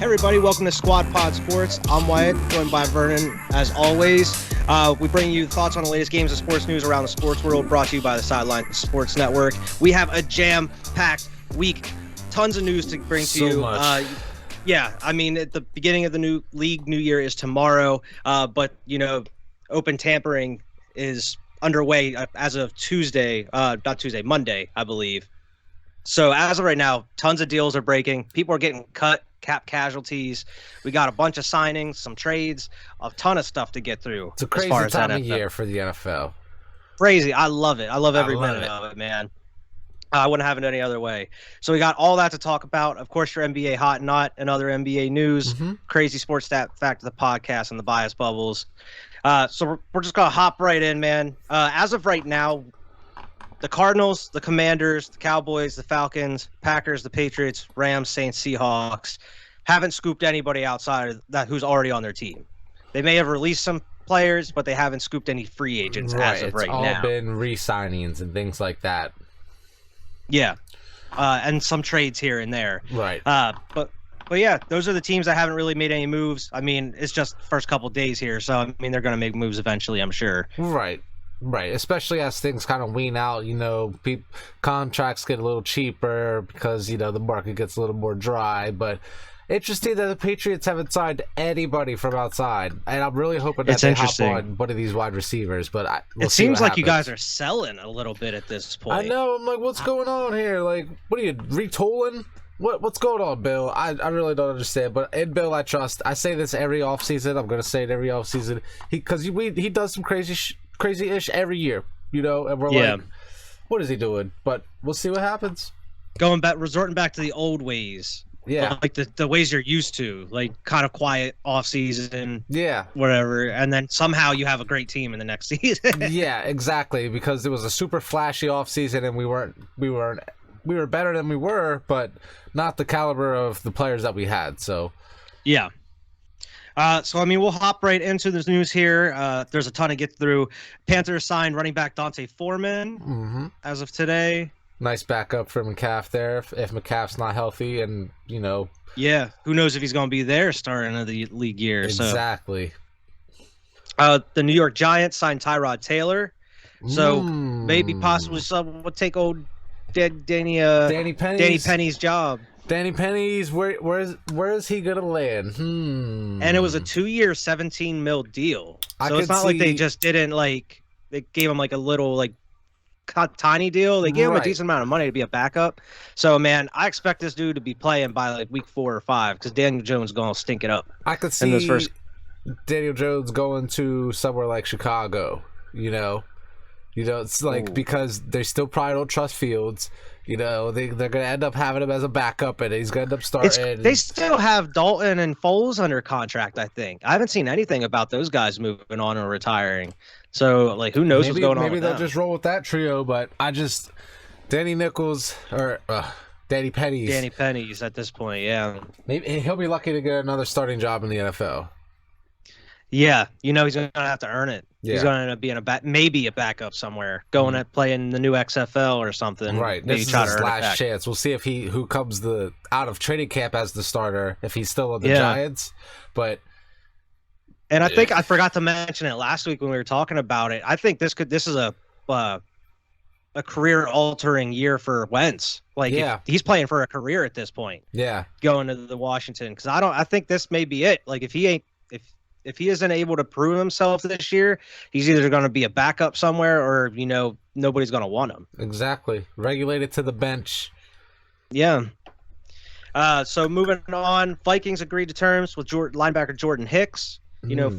Everybody, welcome to Squad Pod Sports. I'm Wyatt, joined by Vernon, as always. We bring you thoughts on the latest games and sports news around the sports world, brought to you by the Sideline Sports Network. We have a jam-packed week, tons of news to bring to you. Much. I mean, at the beginning of the new year is tomorrow, but, open tampering is underway as of Monday, I believe. So as of right now, tons of deals are breaking. People are getting cut, cap casualties. We got a bunch of signings, some trades, a ton of stuff to get through. It's a crazy time of year for the NFL. Crazy. I love it. I love every minute of it, man. I wouldn't have it any other way. So we got all that to talk about. Of course, your NBA hot and not and other NBA news, crazy sports fact of the podcast, and the bias bubbles. So we're just going to hop right in, man. As of right now, the Cardinals, the Commanders, the Cowboys, the Falcons, Packers, the Patriots, Rams, Saints, Seahawks haven't scooped anybody outside of that who's already on their team. They may have released some players, but they haven't scooped any free agents as of right now. It's all been re-signings and things like that. Yeah, and some trades here and there. Right. But yeah, those are the teams that haven't really made any moves. I mean, it's just the first couple of days here, so I mean, they're going to make moves eventually, I'm sure. Right. Especially as things kind of wean out, contracts get a little cheaper because, the market gets a little more dry. But interesting that the Patriots haven't signed anybody from outside. And I'm really hoping that they hop on one of these wide receivers. But we'll it seems like you guys are selling a little bit at this point. I know. I'm like, what's going on here? Like, what are you, retooling? What's going on, Bill? I really don't understand. But in Bill, I trust. I say this every offseason. I'm going to say it every offseason. Because he does some crazy-ish every year, and we're like, what is he doing? But we'll see what happens. Resorting back to the old ways. Yeah. Like the ways you're used to, like kind of quiet off season. Yeah. Whatever. And then somehow you have a great team in the next season. Yeah, exactly. Because it was a super flashy off season and we were better than we were, but not the caliber of the players that we had. So yeah. So, I mean, we'll hop right into this news here. There's a ton to get through. Panthers signed running back Dante Foreman as of today. Nice backup for McCaff there if McCaff's not healthy and, Yeah, who knows if he's going to be there starting of the league year. Exactly. So, the New York Giants signed Tyrod Taylor. So, maybe possibly someone would take old Danny Penny's job. Danny Penny's, where is he gonna land? And it was a 2-year, $17 million deal. So it's not like they just didn't they gave him like a little tiny deal. They gave him a decent amount of money to be a backup. So man, I expect this dude to be playing by week 4 or 5 because Daniel Jones is gonna stink it up. I could see Daniel Jones going to somewhere like Chicago. It's because they still probably don't trust Fields. They're going to end up having him as a backup, and he's going to end up starting. They still have Dalton and Foles under contract, I think. I haven't seen anything about those guys moving on or retiring. So, who knows what's going on with Maybe they'll them. just roll with that trio, but Danny Nichols, or Danny Pennies. Danny Pennies at this point, yeah. Maybe he'll be lucky to get another starting job in the NFL. Yeah, he's going to have to earn it. Yeah. He's going to end up being maybe a backup somewhere, going to play in the new XFL or something. Right, maybe this is his last chance. We'll see if who comes out of training camp as the starter, if he's still on the Giants. And I think I forgot to mention it last week when we were talking about it. I think this is a career-altering year for Wentz. He's playing for a career at this point. Yeah, going to the Washington, because I think this may be it. If he isn't able to prove himself this year, he's either going to be a backup somewhere or, nobody's going to want him. Exactly. Regulated to the bench. Yeah. So moving on, Vikings agreed to terms with linebacker Jordan Hicks,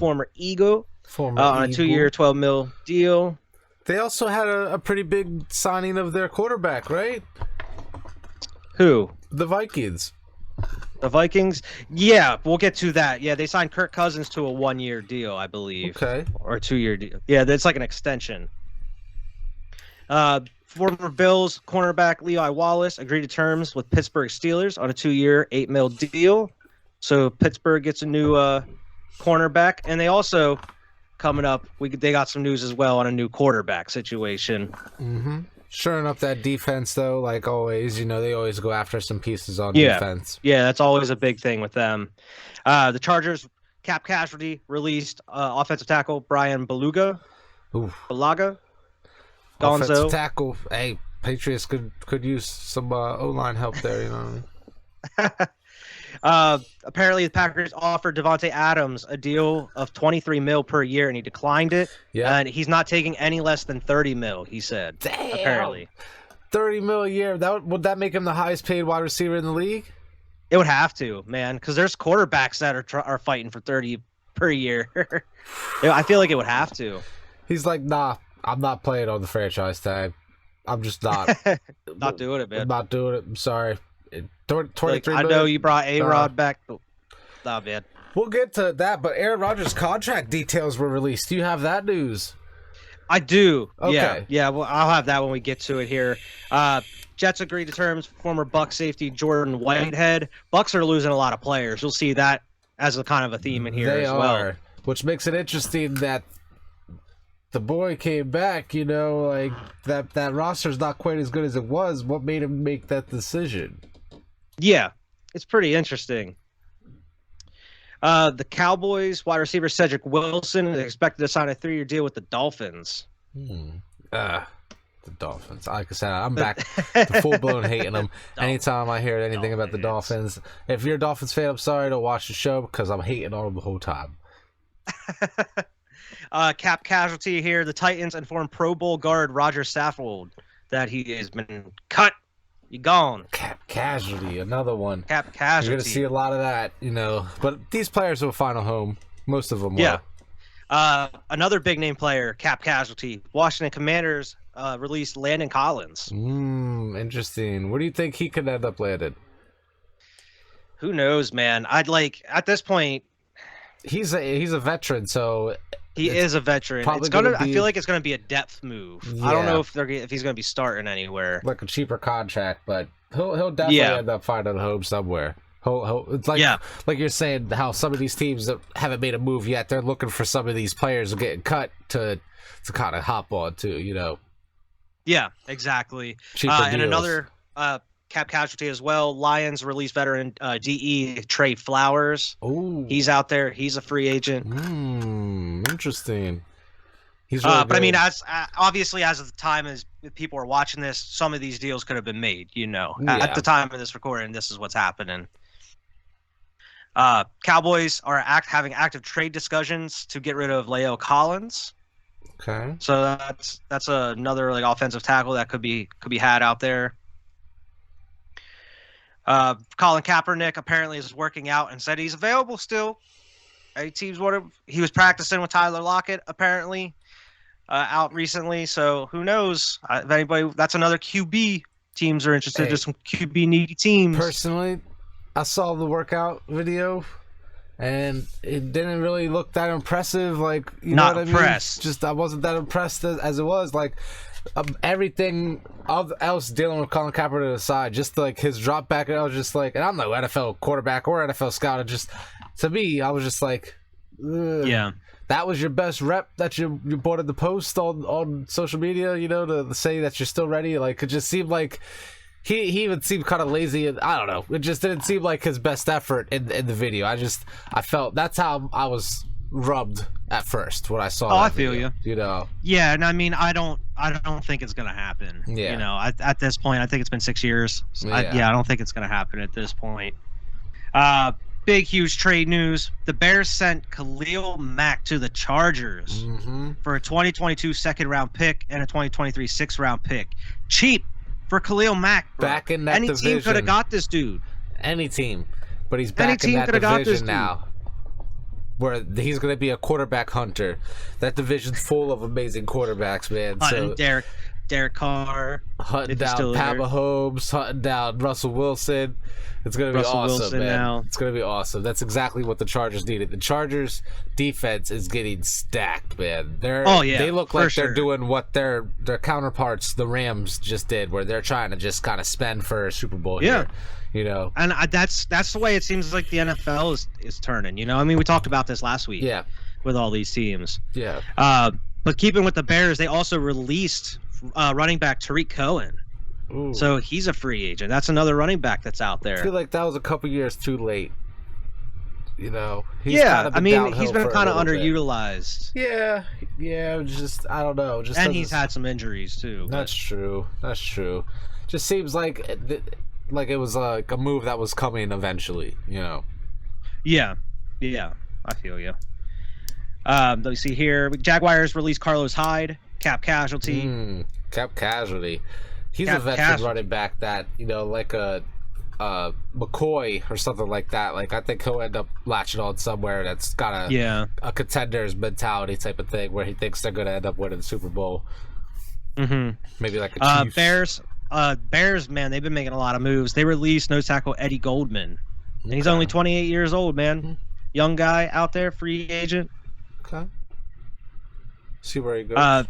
former Eagle, on a 2-year, $12 million deal. They also had a pretty big signing of their quarterback, right? Who? The Vikings. The Vikings? Yeah, we'll get to that. Yeah, they signed Kirk Cousins to a 1-year deal, I believe. Okay. Or a 2-year deal. Yeah, that's like an extension. Former Bills cornerback Lehigh Wallace agreed to terms with Pittsburgh Steelers on a 2-year, $8 million deal. So Pittsburgh gets a new cornerback. And they also, coming up, they got some news as well on a new quarterback situation. Shoring up that defense, though, like always. They always go after some pieces on defense. Yeah, that's always a big thing with them. The Chargers cap casualty released offensive tackle Brian Balaga. Gonzo. Offensive tackle. Hey, Patriots could use some O-line help there, Apparently the Packers offered Devante Adams a deal of $23 million per year, and he declined it. Yeah, and he's not taking any less than $30 million. He said. Damn. Apparently, $30 million a year. Would that make him the highest paid wide receiver in the league? It would have to, man, because there's quarterbacks that are fighting for 30 per year. I feel like it would have to. He's like, nah, I'm not playing on the franchise tag. I'm just not. Not doing it, man. I'm not doing it. I'm sorry. 23 I know you brought A-Rod back. Nah, man. We'll get to that, but Aaron Rodgers' contract details were released. Do you have that news? I do. Okay. Yeah. Well, I'll have that when we get to it here. Jets agreed to terms. Former Bucs safety Jordan Whitehead. Bucs are losing a lot of players. You'll see that as a kind of a theme in here as well. Which makes it interesting that the boy came back. Like that roster's not quite as good as it was. What made him make that decision? Yeah, it's pretty interesting. The Cowboys wide receiver Cedric Wilson is expected to sign a 3-year deal with the Dolphins. The Dolphins. Like I said, I'm back to full-blown hating them. Anytime I hear anything about the Dolphins. If you're a Dolphins fan, I'm sorry to watch the show because I'm hating on them the whole time. Cap casualty here. The Titans informed Pro Bowl guard Roger Saffold that he has been cut. You gone. Cap casualty, another one. Cap casualty. You're going to see a lot of that, But these players will find a home. Most of them will. Yeah. Another big name player, cap casualty. Washington Commanders released Landon Collins. Interesting. Where do you think he could end up landed? Who knows, man? At this point. He's a veteran, so. He is a veteran. I feel like it's gonna be a depth move. Yeah. I don't know if he's gonna be starting anywhere. Like a cheaper contract, but he'll definitely end up finding a home somewhere. It's like you're saying how some of these teams that haven't made a move yet, they're looking for some of these players getting cut to kind of hop on too. Yeah, exactly. And another cap casualty as well. Lions released veteran DE Trey Flowers. Ooh. He's out there. He's a free agent. Interesting. He's really but I mean, obviously, as of the time as people are watching this, some of these deals could have been made. At the time of this recording, this is what's happening. Cowboys are having active trade discussions to get rid of Leo Collins. Okay. So that's another offensive tackle that could be had out there. Colin Kaepernick apparently is working out and said he's available still. He was practicing with Tyler Lockett apparently out recently. So who knows? If anybody, that's another QB teams are interested. Just some QB needy teams. Personally, I saw the workout video, and it didn't really look that impressive. Like not know what impressed. I mean? Just I wasn't that impressed as it was. Like. Everything else dealing with Colin Kaepernick aside, just like his drop back, I was just like, and I'm no NFL quarterback or NFL scout. To me, I was just like, ugh. Yeah, that was your best rep that you bought at the post on social media, to say that you're still ready. Like it just seemed like he even seemed kind of lazy, and I don't know. It just didn't seem like his best effort in the video. I felt that's how I was rubbed at first when I saw. I feel video, you. Yeah, and I mean, I don't think it's gonna happen. Yeah. At this point, I think it's been 6 years. So I don't think it's gonna happen at this point. Big, huge trade news. The Bears sent Khalil Mack to the Chargers for a 2022 second-round pick and a 2023 sixth-round pick. Cheap for Khalil Mack, bro. Back in that division. Any team could have got this dude. Any team. But he's back in that division now. Where he's going to be a quarterback hunter. That division's full of amazing quarterbacks, man. So Derek Carr. Hunting down Pat Mahomes, hunting down Russell Wilson. It's going to be awesome, man. Now. It's going to be awesome. That's exactly what the Chargers needed. The Chargers defense is getting stacked, man. They look like they're doing what their counterparts, the Rams, just did, where they're trying to just kind of spend for a Super Bowl here. And that's the way it seems like the NFL is turning. I mean, we talked about this last week. Yeah. With all these teams. Yeah. But keeping with the Bears, they also released running back Tariq Cohen. Ooh. So he's a free agent. That's another running back that's out there. I feel like that was a couple years too late. He's I mean, he's been kind of underutilized. Yeah, just I don't know. And he's had some injuries too. That's true. Just seems like it was like a move that was coming eventually. Yeah, I feel you. Let me see here. Jaguars released Carlos Hyde, cap casualty. Cap casualty. He's a veteran running back that like a McCoy or something like that. Like I think he'll end up latching on somewhere that's got a contender's mentality type of thing where he thinks they're going to end up winning the Super Bowl. Maybe like a Chiefs. Bears, man, they've been making a lot of moves. They released nose tackle Eddie Goldman, and he's only 28 years old, man. Young guy out there, free agent. Okay. See where he goes.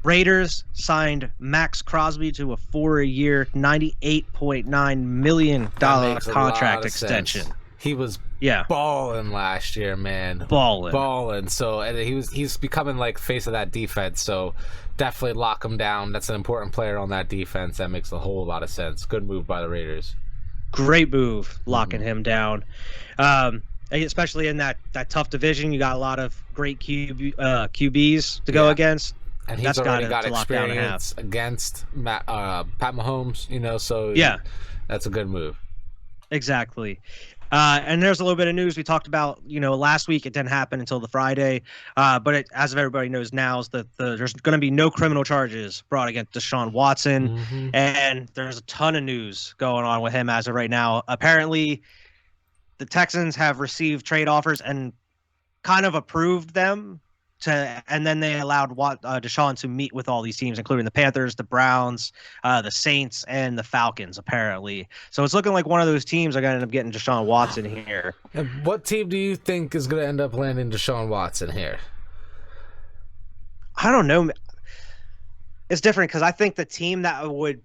Raiders signed Max Crosby to a 4-year, $98.9 million contract extension. Sense. He was balling last year, man. Balling. So and he's becoming like face of that defense. So definitely lock him down. That's an important player on that defense. That makes a whole lot of sense. Good move by the Raiders. Great move, locking him down. Especially in that tough division, you got a lot of great QBs to go against. And he's already got experience against Pat Mahomes, so that's a good move. Exactly. And there's a little bit of news we talked about, last week. It didn't happen until the Friday. But as everybody knows now, is that there's going to be no criminal charges brought against Deshaun Watson. And there's a ton of news going on with him as of right now. Apparently, the Texans have received trade offers and kind of approved them. And then they allowed Deshaun to meet with all these teams, including the Panthers, the Browns, the Saints, and the Falcons, apparently. So it's looking like one of those teams are going to end up getting Deshaun Watson here. And what team do you think is going to end up landing Deshaun Watson here? I don't know. It's different because I think the team that would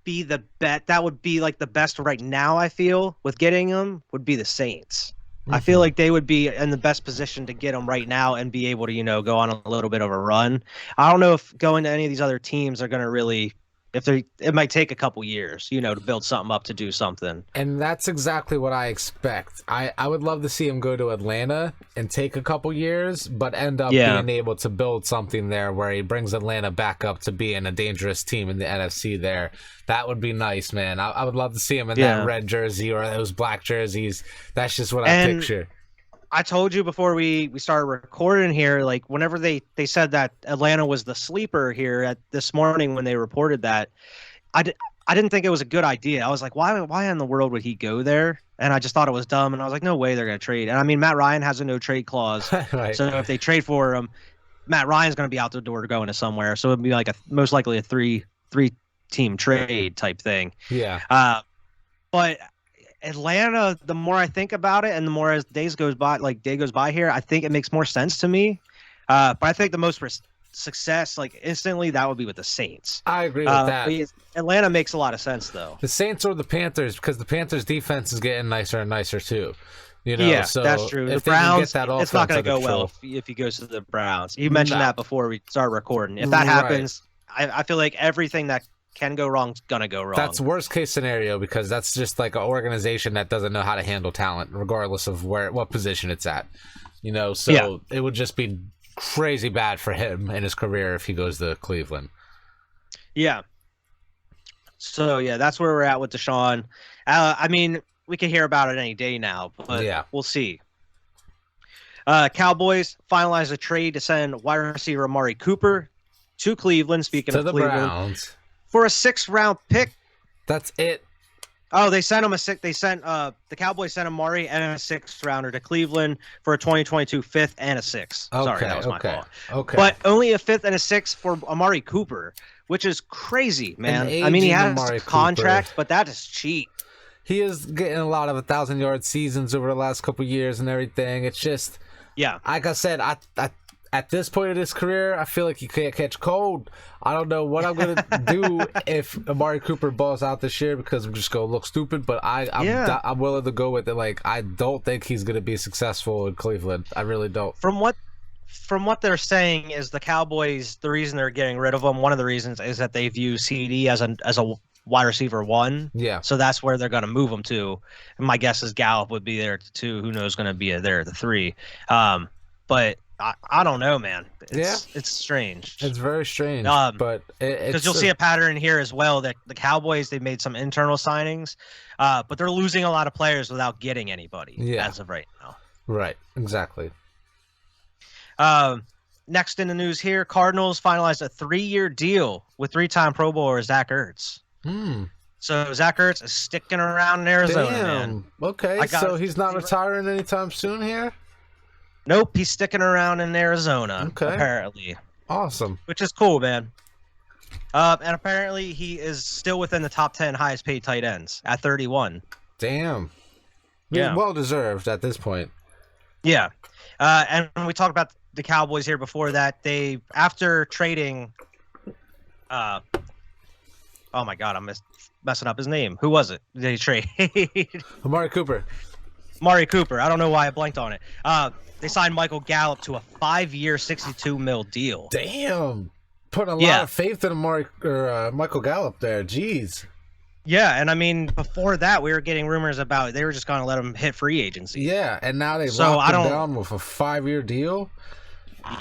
be like the best right now, I feel, with getting him would be the Saints. I feel like they would be in the best position to get him right now and be able to, go on a little bit of a run. I don't know if going to any of these other teams are going to really, it might take a couple years, to build something up to do something. And that's exactly what I expect. I would love to see him go to Atlanta and take a couple years, but end up being able to build something there where he brings Atlanta back up to being a dangerous team in the NFC there. That would be nice, man. I would love to see him in that red jersey or those black jerseys. That's just what I picture. I told you before we started recording here, like whenever they said that Atlanta was the sleeper here this morning when they reported that, I didn't think it was a good idea. I was like, why in the world would he go there? And I just thought it was dumb. And I was like, no way they're going to trade. And I mean, Matt Ryan has a no trade clause. Right. So if they trade for him, Matt Ryan's going to be out the door to go into somewhere. So it'd be like most likely a three team trade type thing. Yeah. But Atlanta, the more I think about it and the more as day goes by here, I think it makes more sense to me. But I think the most success, like instantly, that would be with the Saints. I agree with that. Atlanta makes a lot of sense, though. The Saints or the Panthers, because the Panthers' defense is getting nicer and nicer, too. So that's true. The Browns, it's not going to go well if he goes to the Browns. You mentioned that before we started recording. If that happens, I feel like everything that can go wrong is going to go wrong. That's worst case scenario because that's just like an organization that doesn't know how to handle talent, regardless of what position it's at. It would just be crazy bad for him in his career if he goes to Cleveland. Yeah. So, that's where we're at with Deshaun. I mean, we can hear about it any day now, but we'll see. Cowboys finalized a trade to send wide receiver Amari Cooper to Cleveland, speaking of Cleveland. Browns. For a 6th-round pick. That's it. Oh, they sent him the Cowboys sent Amari and a 6th-rounder to Cleveland for a 2022 5th and a 6th. Sorry, that was my fault. Okay. But only a 5th and a 6th for Amari Cooper, which is crazy, man. I mean, he has a contract, but that is cheap. He is getting a lot of 1,000-yard seasons over the last couple of years and everything. It's just, like I said, at this point in his career, I feel like he can't catch cold. I don't know what I'm going to do if Amari Cooper balls out this year because I'm just going to look stupid, but I'm willing to go with it. Like, I don't think he's going to be successful in Cleveland. I really don't. From what from what they're saying is the Cowboys, the reason they're getting rid of him, one of the reasons is that they view CD as a wide receiver 1. Yeah. So that's where they're going to move him to. And my guess is Gallup would be there at the 2. Who knows going to be there at the 3. But I don't know, man. It's strange. It's very strange. But because you'll see a pattern here as well that the Cowboys, they've made some internal signings, but they're losing a lot of players without getting anybody as of right now. Right. Exactly. Next in the news here, Cardinals finalized a 3-year deal with 3-time Pro Bowler Zach Ertz. So Zach Ertz is sticking around in Arizona, man. Okay, so he's not retiring anytime soon here? Nope, he's sticking around in Arizona, apparently. Awesome. Which is cool, man. And apparently he is still within the top 10 highest paid tight ends at 31. Damn. Yeah. Well deserved at this point. Yeah. And we talked about the Cowboys here before that. They, after trading, oh my God, I'm messing up his name. Who was it? Did they trade? Amari Cooper. Amari Cooper. I don't know why I blanked on it. They signed Michael Gallup to a 5-year, $62 million deal. Damn. Putting a lot of faith in Michael Gallup there. Jeez. Yeah, and I mean, before that, we were getting rumors about they were just going to let him hit free agency. Yeah, and now they locked him down with a 5-year deal.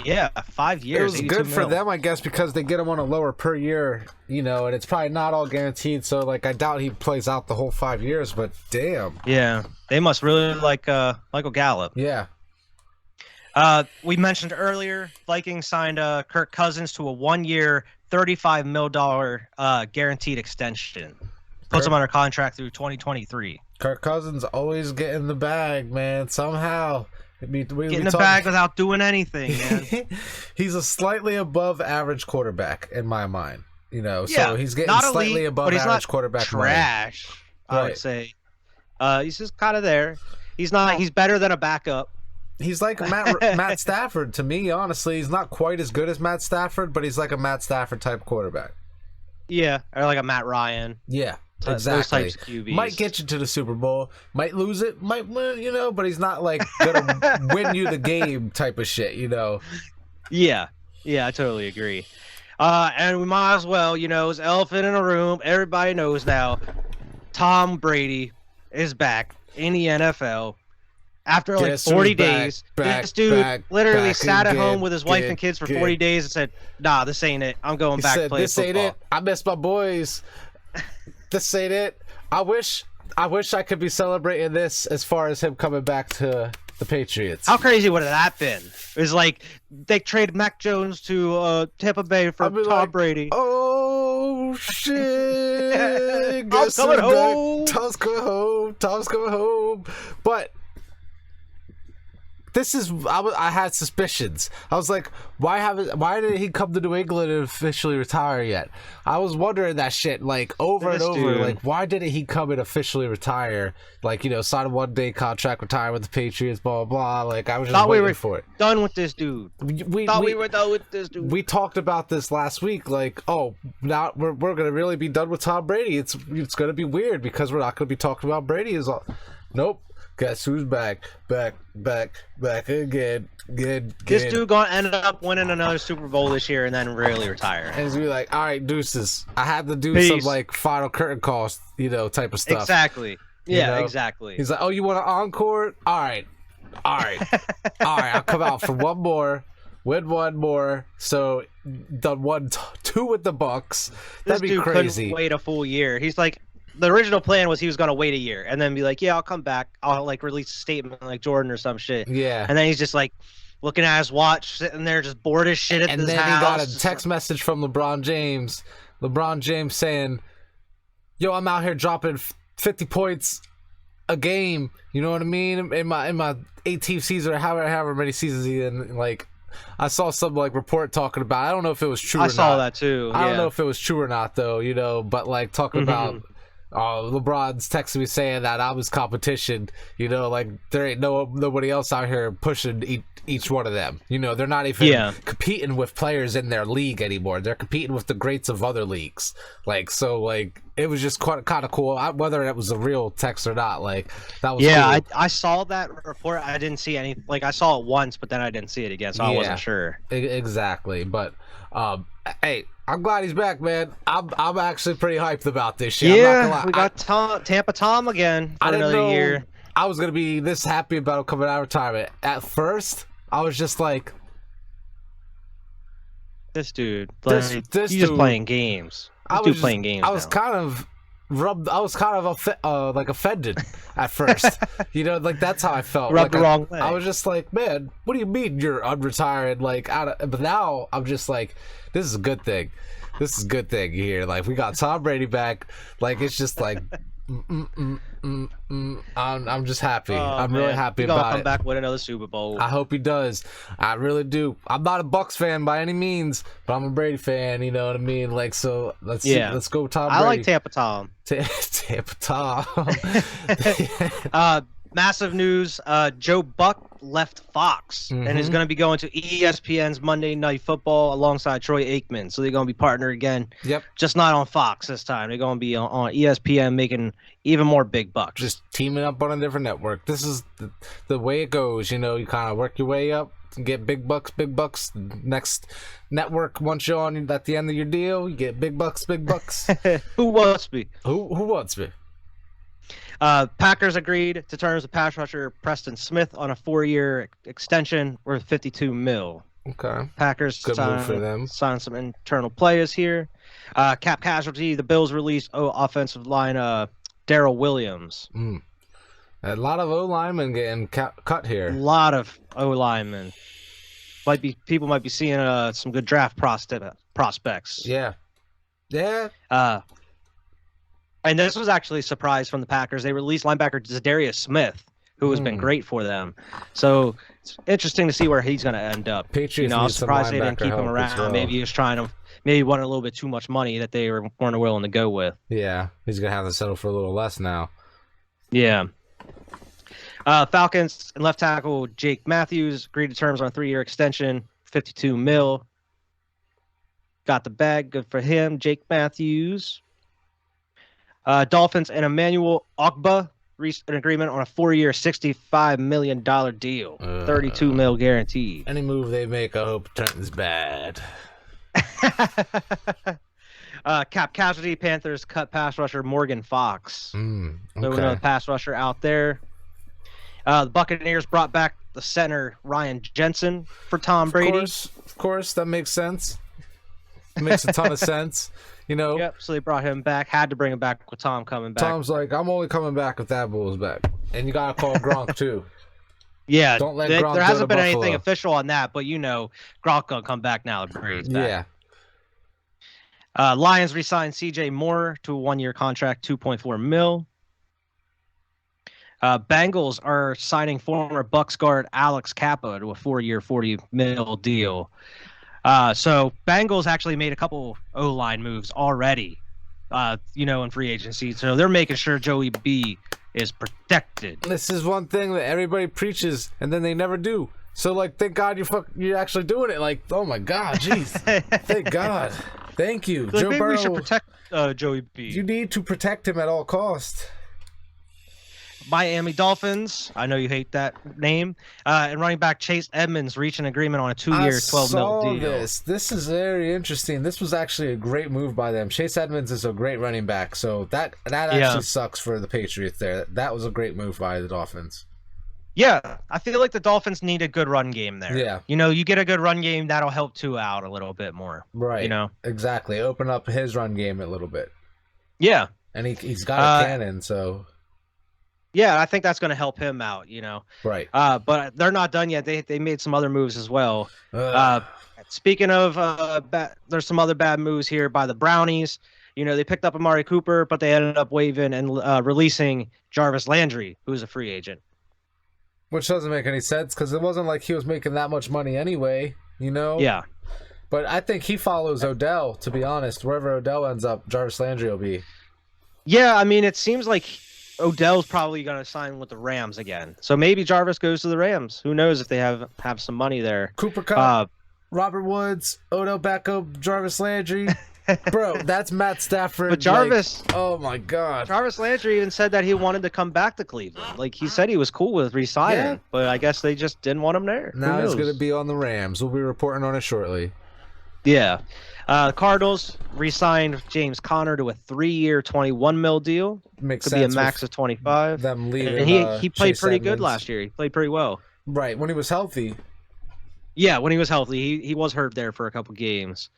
Yeah, 5 years. It was good for them, I guess, because they get him on a lower per year, and it's probably not all guaranteed. So, I doubt he plays out the whole 5 years. But damn. Yeah, they must really like Michael Gallup. Yeah. We mentioned earlier, Vikings signed Kirk Cousins to a 1-year, $35 million guaranteed extension. Puts him under contract through 2023. Kirk Cousins always getting the bag, man. Somehow. Getting the bag without doing anything, man. He's a slightly above average quarterback in my mind. So he's getting slightly elite, above average quarterback. Trash, money. I would say. He's just kind of there. He's not. He's better than a backup. He's like Matt Stafford to me, honestly. He's not quite as good as Matt Stafford, but he's like a Matt Stafford type quarterback. Yeah, or like a Matt Ryan. Yeah, exactly. Those types of QBs. Might get you to the Super Bowl, might lose it, might win, but he's not like gonna win you the game type of shit, Yeah, I totally agree. And we might as well, it's elephant in the room. Everybody knows now. Tom Brady is back in the NFL. After 40 days, this dude literally sat at home with his wife and kids for 40 days and said, "Nah, this ain't it. I'm going back to play football. This ain't it. I miss my boys. This ain't it. I wish I could be celebrating this as far as him coming back to the Patriots." How crazy would have that been? It was like they traded Mac Jones to Tampa Bay for Tom Brady. Oh shit! Tom's coming home. Tom's coming home. But this is I had suspicions. I was like, why didn't he come to New England and officially retire yet? I was wondering that shit over and over. Why didn't he come and officially retire? Sign a 1-day contract, retire with the Patriots, blah blah blah. I was just waiting for it. Done with this dude. We were done with this dude. We talked about this last week. Now we're gonna really be done with Tom Brady. It's gonna be weird because we're not gonna be talking about Brady as all. Nope. Guess who's back again. This dude gonna end up winning another Super Bowl this year and then really retire. And he's gonna be like, all right, deuces. I had to do some final curtain calls, type of stuff. Exactly. Yeah, exactly. He's like, oh, you want an encore? All right. I'll come out for one more, win one more. So done 2 with the Bucks. That'd be crazy. Couldn't wait a full year. He's like. The original plan was he was going to wait a year and then be like, yeah, I'll come back. I'll release a statement like Jordan or some shit. Yeah. And then he's just looking at his watch, sitting there just bored as shit at his house. And then he got a text message from LeBron James. LeBron James saying, yo, I'm out here dropping 50 points a game. You know what I mean? In my 18th season or however many seasons he in, I saw some report talking about. I don't know if it was true or not. I saw that too. I don't know if it was true or not though, but talking about LeBron's texting me saying that I was competition, there ain't nobody else out here pushing each one of them. They're not even competing with players in their league anymore. They're competing with the greats of other leagues. it was just kind of cool. Whether it was a real text or not, like that was cool. I saw that report. I didn't see any. Like I saw it once, but then I didn't see it again, so I wasn't sure. Exactly, but hey, I'm glad he's back, man. I'm actually pretty hyped about this shit. Yeah, I'm not gonna lie. We got Tampa Tom again for another year. I was gonna be this happy about him coming out of retirement. At first, I was just like, this dude, this he's dude, just playing games. I was kind of rubbed. I was kind of offended at first. You know, like that's how I felt. Rubbed the wrong way. I was just like, man, what do you mean you're unretired? Like, but now I'm just like, this is a good thing. This is a good thing here. Like, we got Tom Brady back. Like, it's just like, I'm just happy. I'm really happy about it. Come back with another Super Bowl. I hope he does. I really do. I'm not a Bucs fan by any means, but I'm a Brady fan. You know what I mean? Like, so let's go Tom Brady. I like Tampa Tom. Tampa Tom. Massive news. Joe Buck left Fox and is going to be going to ESPN's Monday Night Football alongside Troy Aikman. So they're going to be partner again. Yep. Just not on Fox this time. They're going to be on ESPN making even more big bucks. Just teaming up on a different network. This is the way it goes. You know, you kind of work your way up and get big bucks, big bucks. Next network, once you're on at the end of your deal, you get big bucks, big bucks. Who wants me? Who wants me? Packers agreed to terms with pass rusher Preston Smith on a 4-year extension worth $52 million. Okay. Packers Good move for them. Signed some internal players here. Cap casualty. The Bills released offensive line Darrell Williams. A lot of O linemen getting cut here. A lot of O linemen. People might be seeing some good draft prospects. Yeah. Yeah. And this was actually a surprise from the Packers. They released linebacker Zadarius Smith, who has been great for them. So it's interesting to see where he's going to end up. Patriots I was surprised they didn't keep him around. Well. Maybe he was maybe wanted a little bit too much money that they weren't willing to go with. Yeah, he's going to have to settle for a little less now. Yeah. Falcons and left tackle Jake Matthews agreed to terms on a 3-year extension, $52 million. Got the bag. Good for him, Jake Matthews. Dolphins and Emmanuel Ogbah reached an agreement on a 4-year, $65 million deal, $32 million guaranteed. Any move they make, I hope turns bad. Cap casualty. Panthers cut pass rusher Morgan Fox. Okay. So another pass rusher out there. The Buccaneers brought back the center Ryan Jensen for Tom Brady. Of course, that makes sense. It makes a ton of sense. You know. Yep. So they brought him back. Had to bring him back with Tom coming back. Tom's like, I'm only coming back if that bull's back, and you gotta call Gronk too. Yeah. Don't let Gronk there hasn't been Buffalo. anything official on that, but Gronk gonna come back now. Yeah. Lions re-signed C.J. Moore to a 1-year contract, $2.4 million. Bengals are signing former Bucs guard Alex Kappa to a 4-year, $40 million deal. So Bengals actually made a couple O-line moves already, in free agency. So they're making sure Joey B is protected. This is one thing that everybody preaches, and then they never do. So, like, thank God you're actually doing it. Like, oh my God, jeez, thank God, thank you, so Joe maybe Burrow. We should protect Joey B. You need to protect him at all costs. Miami Dolphins, I know you hate that name, and running back Chase Edmonds reached an agreement on a 2-year, $12 million deal. This is very interesting. This was actually a great move by them. Chase Edmonds is a great running back, so that actually sucks for the Patriots there. That was a great move by the Dolphins. Yeah, I feel like the Dolphins need a good run game there. Yeah. You get a good run game, that'll help Tua out a little bit more. Right. Exactly. Open up his run game a little bit. Yeah. And he's got a cannon, so... Yeah, I think that's going to help him out, Right. But they're not done yet. They made some other moves as well. Speaking of, there's some other bad moves here by the Brownies. They picked up Amari Cooper, but they ended up waiving and releasing Jarvis Landry, who's a free agent. Which doesn't make any sense because it wasn't like he was making that much money anyway, Yeah. But I think he follows Odell, to be honest. Wherever Odell ends up, Jarvis Landry will be. Yeah, I mean, it seems like Odell's probably going to sign with the Rams again. So maybe Jarvis goes to the Rams. Who knows if they have some money there. Cooper Kupp, Robert Woods, Odell Beckham, Jarvis Landry. Bro, that's Matt Stafford. But Jarvis, oh my God. Jarvis Landry even said that he wanted to come back to Cleveland. Like, he said he was cool with re-signing, but I guess they just didn't want him there. Now he's going to be on the Rams. We'll be reporting on it shortly. Yeah. Cardinals re-signed James Conner to a 3-year, $21 million deal. Makes Could sense. Be a max of 25. Them leaving, and he played Chase pretty Edmonds. good last year. He played pretty well. Right, when he was healthy. Yeah, when he was healthy. He was hurt there for a couple games.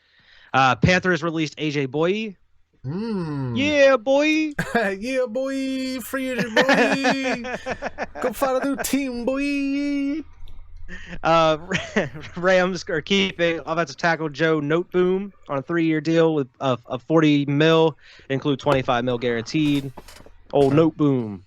Panthers released AJ Boye. Yeah, boy. Yeah, boy. Free agent, boy. Go find a new team, boy. Rams are keeping offensive tackle Joe Noteboom on a 3-year deal with of $40 million, include $25 million guaranteed. Oh, Noteboom.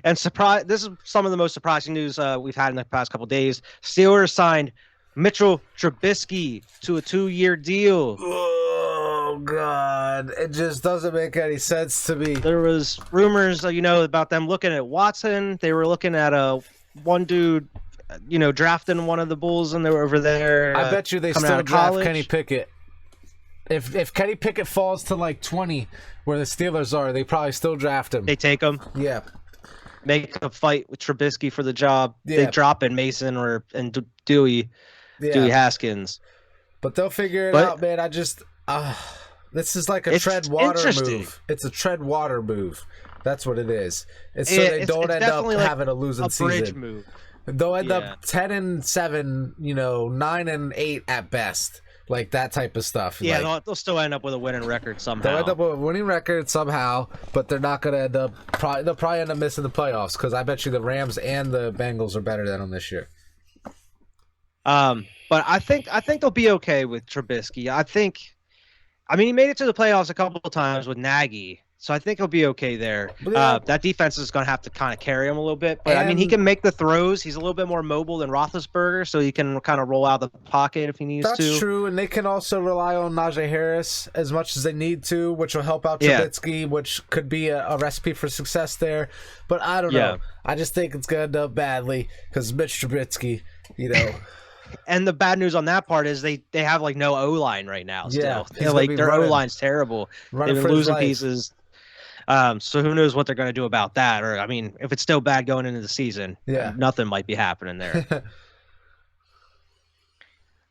And this is some of the most surprising news we've had in the past couple days. Steelers signed Mitchell Trubisky to a 2-year deal. Oh God, it just doesn't make any sense to me. There was rumors, about them looking at Watson. They were looking at one dude, drafting one of the Bulls, and they were over there. I bet you they still draft Kenny Pickett. If Kenny Pickett falls to like 20, where the Steelers are, they probably still draft him. They take him. Yeah. Make a fight with Trubisky for the job. Yeah. They drop in Mason and Dewey Haskins. But they'll figure it out, man. I just this is like a tread water move. It's a tread water move. That's what it is. It's so they don't end up having a losing season. Bridge move. They'll end up 10-7, 9-8 at best. Like that type of stuff. Yeah, they'll still end up with a winning record somehow. They'll end up with a winning record somehow, but they're not going to end up. They'll probably end up missing the playoffs because I bet you the Rams and the Bengals are better than them this year. But I think they'll be okay with Trubisky. He made it to the playoffs a couple of times with Nagy, so I think he'll be okay there. Yeah. That defense is going to have to kind of carry him a little bit, but he can make the throws. He's a little bit more mobile than Roethlisberger, so he can kind of roll out the pocket if he needs to. That's true, and they can also rely on Najee Harris as much as they need to, which will help out Trubisky, which could be a recipe for success there. But I don't know. I just think it's going to end up badly because Mitch Trubisky, And the bad news on that part is they have no O-line right now. Still, their O-line's terrible. They've been losing pieces. So who knows what they're going to do about that? Or if it's still bad going into the season, nothing might be happening there.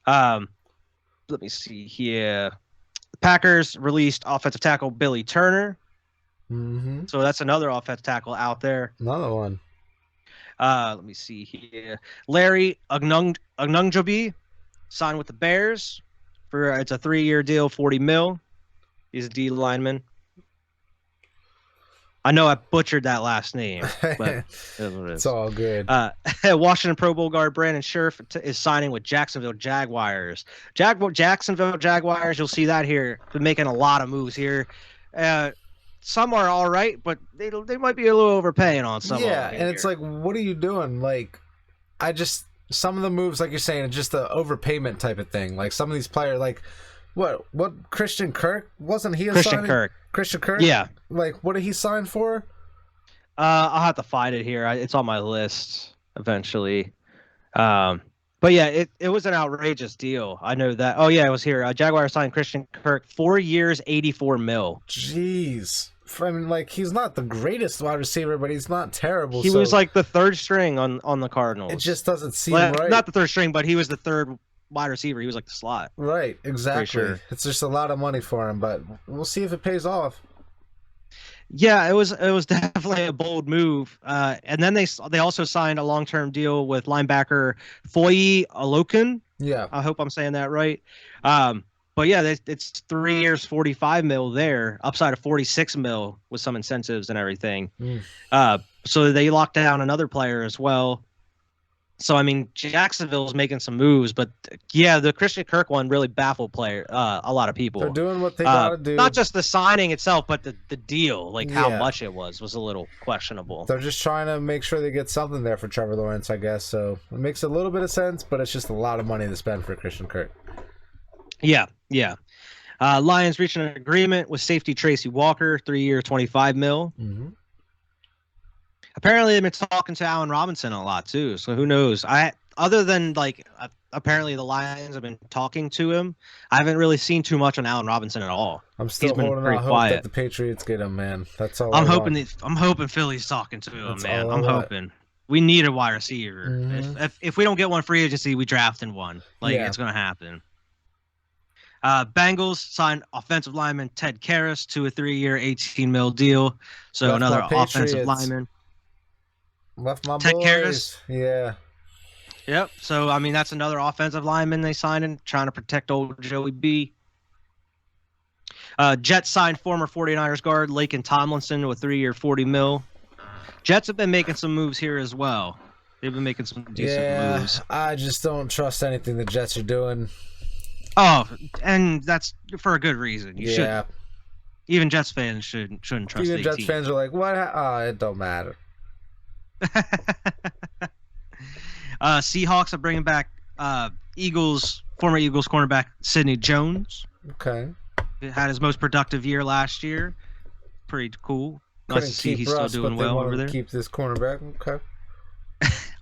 Let me see here. The Packers released offensive tackle Billy Turner. Mm-hmm. So that's another offensive tackle out there. Another one. Let me see here. Larry Ogunjobi signed with the Bears it's a 3-year deal, $40 million. He's a D lineman. I know I butchered that last name, but it's all good. Washington Pro Bowl guard Brandon Scherf is signing with Jacksonville Jaguars. Jacksonville Jaguars, you'll see that here. Been making a lot of moves here. Some are all right, but they might be a little overpaying on some. Yeah, and it's like, what are you doing? Some of the moves, like you're saying, it's just the overpayment type of thing. Like some of these players, like what Christian Kirk wasn't he? Christian Kirk. Yeah. Like what did he sign for? I'll have to find it here. It's on my list eventually. But yeah, it was an outrageous deal. I know that. Oh yeah, it was here. Jaguars signed Christian Kirk, 4 years, $84 million. Jeez. He's not the greatest wide receiver, but he's not terrible. He was like the third string on the Cardinals. It just doesn't seem right. Not the third string, but he was the third wide receiver. He was like the slot. Right, exactly. Sure. It's just a lot of money for him, but we'll see if it pays off. Yeah, it was definitely a bold move. And then they also signed a long-term deal with linebacker Foye Oluokun. Yeah. I hope I'm saying that right. But yeah, it's 3 years, $45 million there, upside of $46 million with some incentives and everything. So they locked down another player as well. So Jacksonville's making some moves, but yeah, the Christian Kirk one really baffled a lot of people. They're doing what they gotta do. Not just the signing itself, but the deal, how much it was a little questionable. They're just trying to make sure they get something there for Trevor Lawrence, I guess. So it makes a little bit of sense, but it's just a lot of money to spend for Christian Kirk. Yeah. Lions reaching an agreement with safety Tracy Walker, 3 year, $25 million. Mm-hmm. Apparently, they've been talking to Allen Robinson a lot too. So who knows? Other than apparently the Lions have been talking to him. I haven't really seen too much on Allen Robinson at all. I'm still holding out hope that the Patriots get him, man. That's all I'm hoping Philly's talking to him, man. I'm hoping. We need a wide receiver. Mm-hmm. If we don't get one free agency, we draft in one. It's gonna happen. Bengals signed offensive lineman Ted Karras to a 3-year, $18 million deal. So another offensive lineman. Left my Ted boys. Karras. Yeah. Yep. So I mean, that's another offensive lineman they signed in, trying to protect old Joey B. Jets signed former 49ers guard Laken Tomlinson to a 3-year, $40 million. Jets have been making some moves here as well. They've been making some decent moves. I just don't trust anything the Jets are doing. Oh, and that's for a good reason. You should. Even Jets fans shouldn't trust. Even Jets fans are like, "What? It don't matter." Seahawks are bringing back former Eagles cornerback Sidney Jones. Okay. He had his most productive year last year. Pretty cool. Nice to see he's still doing well over there. Keep this cornerback. Okay.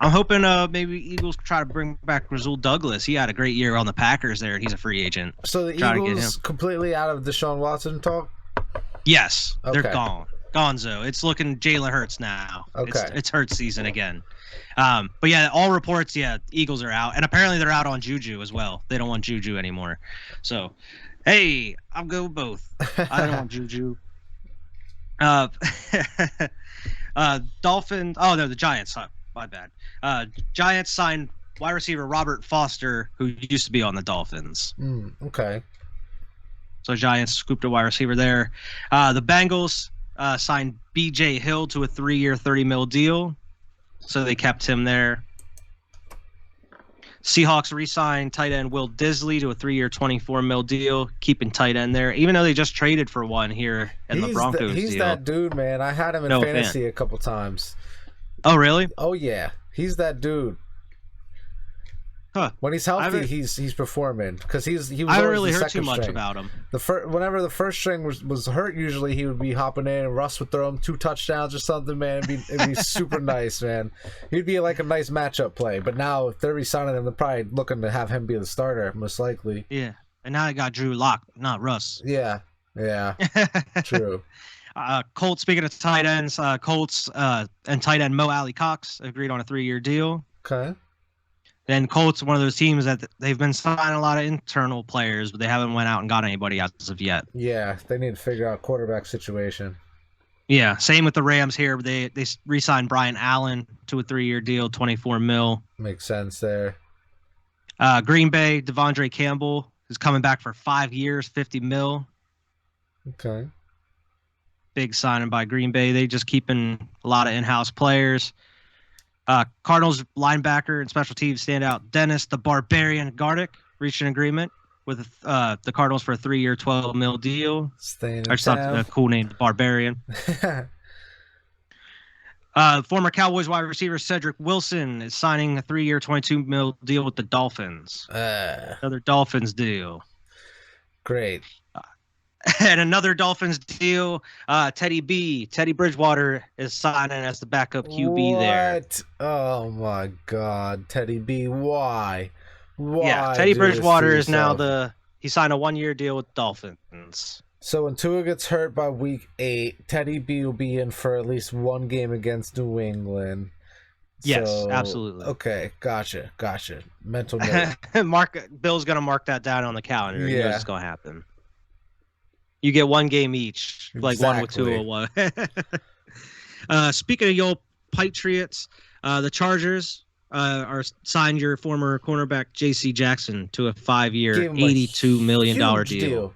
I'm hoping maybe Eagles try to bring back Rasul Douglas. He had a great year on the Packers there, and he's a free agent. So the Eagles completely out of Deshaun Watson talk? Yes, they're gone. Gonzo. It's looking Jalen Hurts now. Okay. It's Hurts season again. But yeah, all reports, Eagles are out. And apparently they're out on Juju as well. They don't want Juju anymore. So, hey, I'll go with both. I don't want Juju. Dolphins. Oh, no, the Giants. My bad. Giants signed wide receiver Robert Foster, who used to be on the Dolphins. Okay. So Giants scooped a wide receiver there. The Bengals signed B.J. Hill to a 3-year, $30 million deal. So they kept him there. Seahawks re-signed tight end Will Disley to a 3-year, $24 million deal, keeping tight end there, even though they just traded for one here in the Broncos deal. He's that dude, man. I had him in fantasy a couple times. Oh, really? Oh, yeah. He's that dude. Huh. When he's healthy, he's performing because he was. I haven't really heard too much about him. Whenever the first string was hurt, usually he would be hopping in and Russ would throw him 2 touchdowns or something. Man, it'd be super nice, man. He'd be like a nice matchup play. But now if they're re-signing him, they're probably looking to have him be the starter, most likely. Yeah, and now they got Drew Lock, not Russ. Yeah, true. Colts. Speaking of tight ends, Colts and tight end Mo Alley Cox agreed on a 3-year deal. Okay. Then Colts, one of those teams that they've been signing a lot of internal players, but they haven't went out and got anybody as of yet. Yeah, they need to figure out quarterback situation. Yeah, same with the Rams here. They re-signed Brian Allen to a 3-year deal, $24 million. Makes sense there. Green Bay, Devondre Campbell is coming back for 5 years, $50 million. Okay. Big signing by Green Bay. They just keeping a lot of in-house players. Cardinals linebacker and special teams standout Dennis the Barbarian Gardick reached an agreement with the Cardinals for a 3-year, $12 million deal. Staying in town. A cool name, the Barbarian. Former Cowboys wide receiver Cedric Wilson is signing a 3-year, $22 million deal with the Dolphins. Another Dolphins deal. Great. And another Dolphins deal, Teddy Bridgewater is signing as the backup QB there. Oh, my God. Teddy B, why? Yeah, Teddy Bridgewater is now he signed a 1-year deal with Dolphins. So when Tua gets hurt by week 8, Teddy B will be in for at least 1 game against New England. Yes, absolutely. Okay, gotcha. Mental note. Bill's going to mark that down on the calendar. Yeah. He knows it's going to happen. You get 1 game each, like exactly. 1 with 2 or 1. Speaking of your Patriots, the Chargers are signed your former cornerback J.C. Jackson to a 5-year, $82 million deal.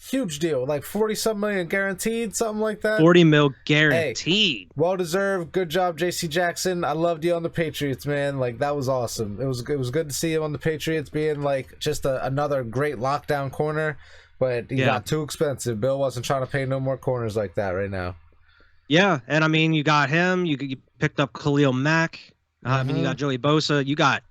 Huge deal, like 40-some million guaranteed, something like that. 40 mil guaranteed. Hey, well deserved. Good job, J.C. Jackson. I loved you on the Patriots, man. Like that was awesome. It was good to see him on the Patriots, being like just another great lockdown corner. But he got too expensive. Bill wasn't trying to pay no more corners like that right now. Yeah, and I mean, you got him. You picked up Khalil Mack. I mean, you got Joey Bosa. You got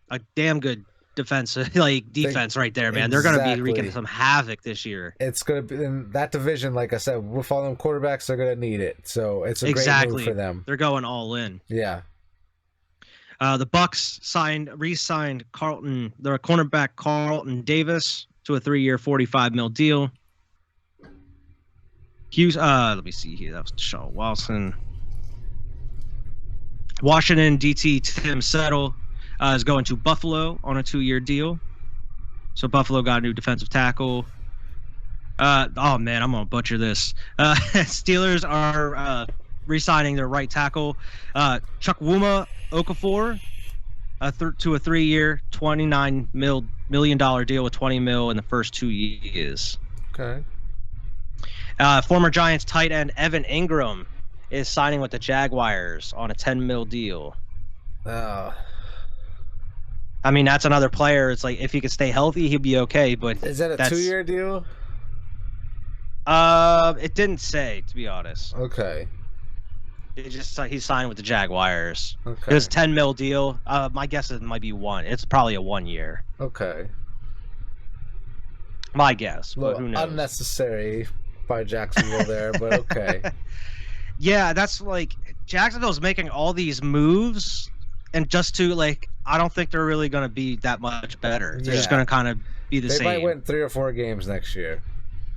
a damn good defense right there, man. They're going to be wreaking some havoc this year. It's going to be in that division. Like I said, with all them quarterbacks, they're going to need it. So it's a great move for them. They're going all in. Yeah. The Bucks re-signed their cornerback Carlton Davis to a 3-year, $45 million deal. Let me see here. That was Deshaun Watson. Washington DT Tim Settle is going to Buffalo on a 2-year deal. So Buffalo got a new defensive tackle. Oh man, I'm gonna butcher this. Steelers are re-signing their right tackle, Chukwuma Okafor, to a 3-year, $29 million deal with $20 million in the first 2 years. Okay. Former Giants tight end Evan Ingram is signing with the Jaguars on a $10 million deal. I mean, that's another player. It's like if he could stay healthy, he'd be okay. But is that a 2-year deal? It didn't say, to be honest. Okay. It just he signed with the Jaguars. Okay. It was a $10 million deal. My guess is it might be one. It's probably a 1 year. Okay. My guess, but who knows? Unnecessary by Jacksonville there, but okay. Yeah, that's like Jacksonville's making all these moves, and just to like, I don't think they're really going to be that much better. They're just going to kind of be the same. They might win 3 or 4 games next year.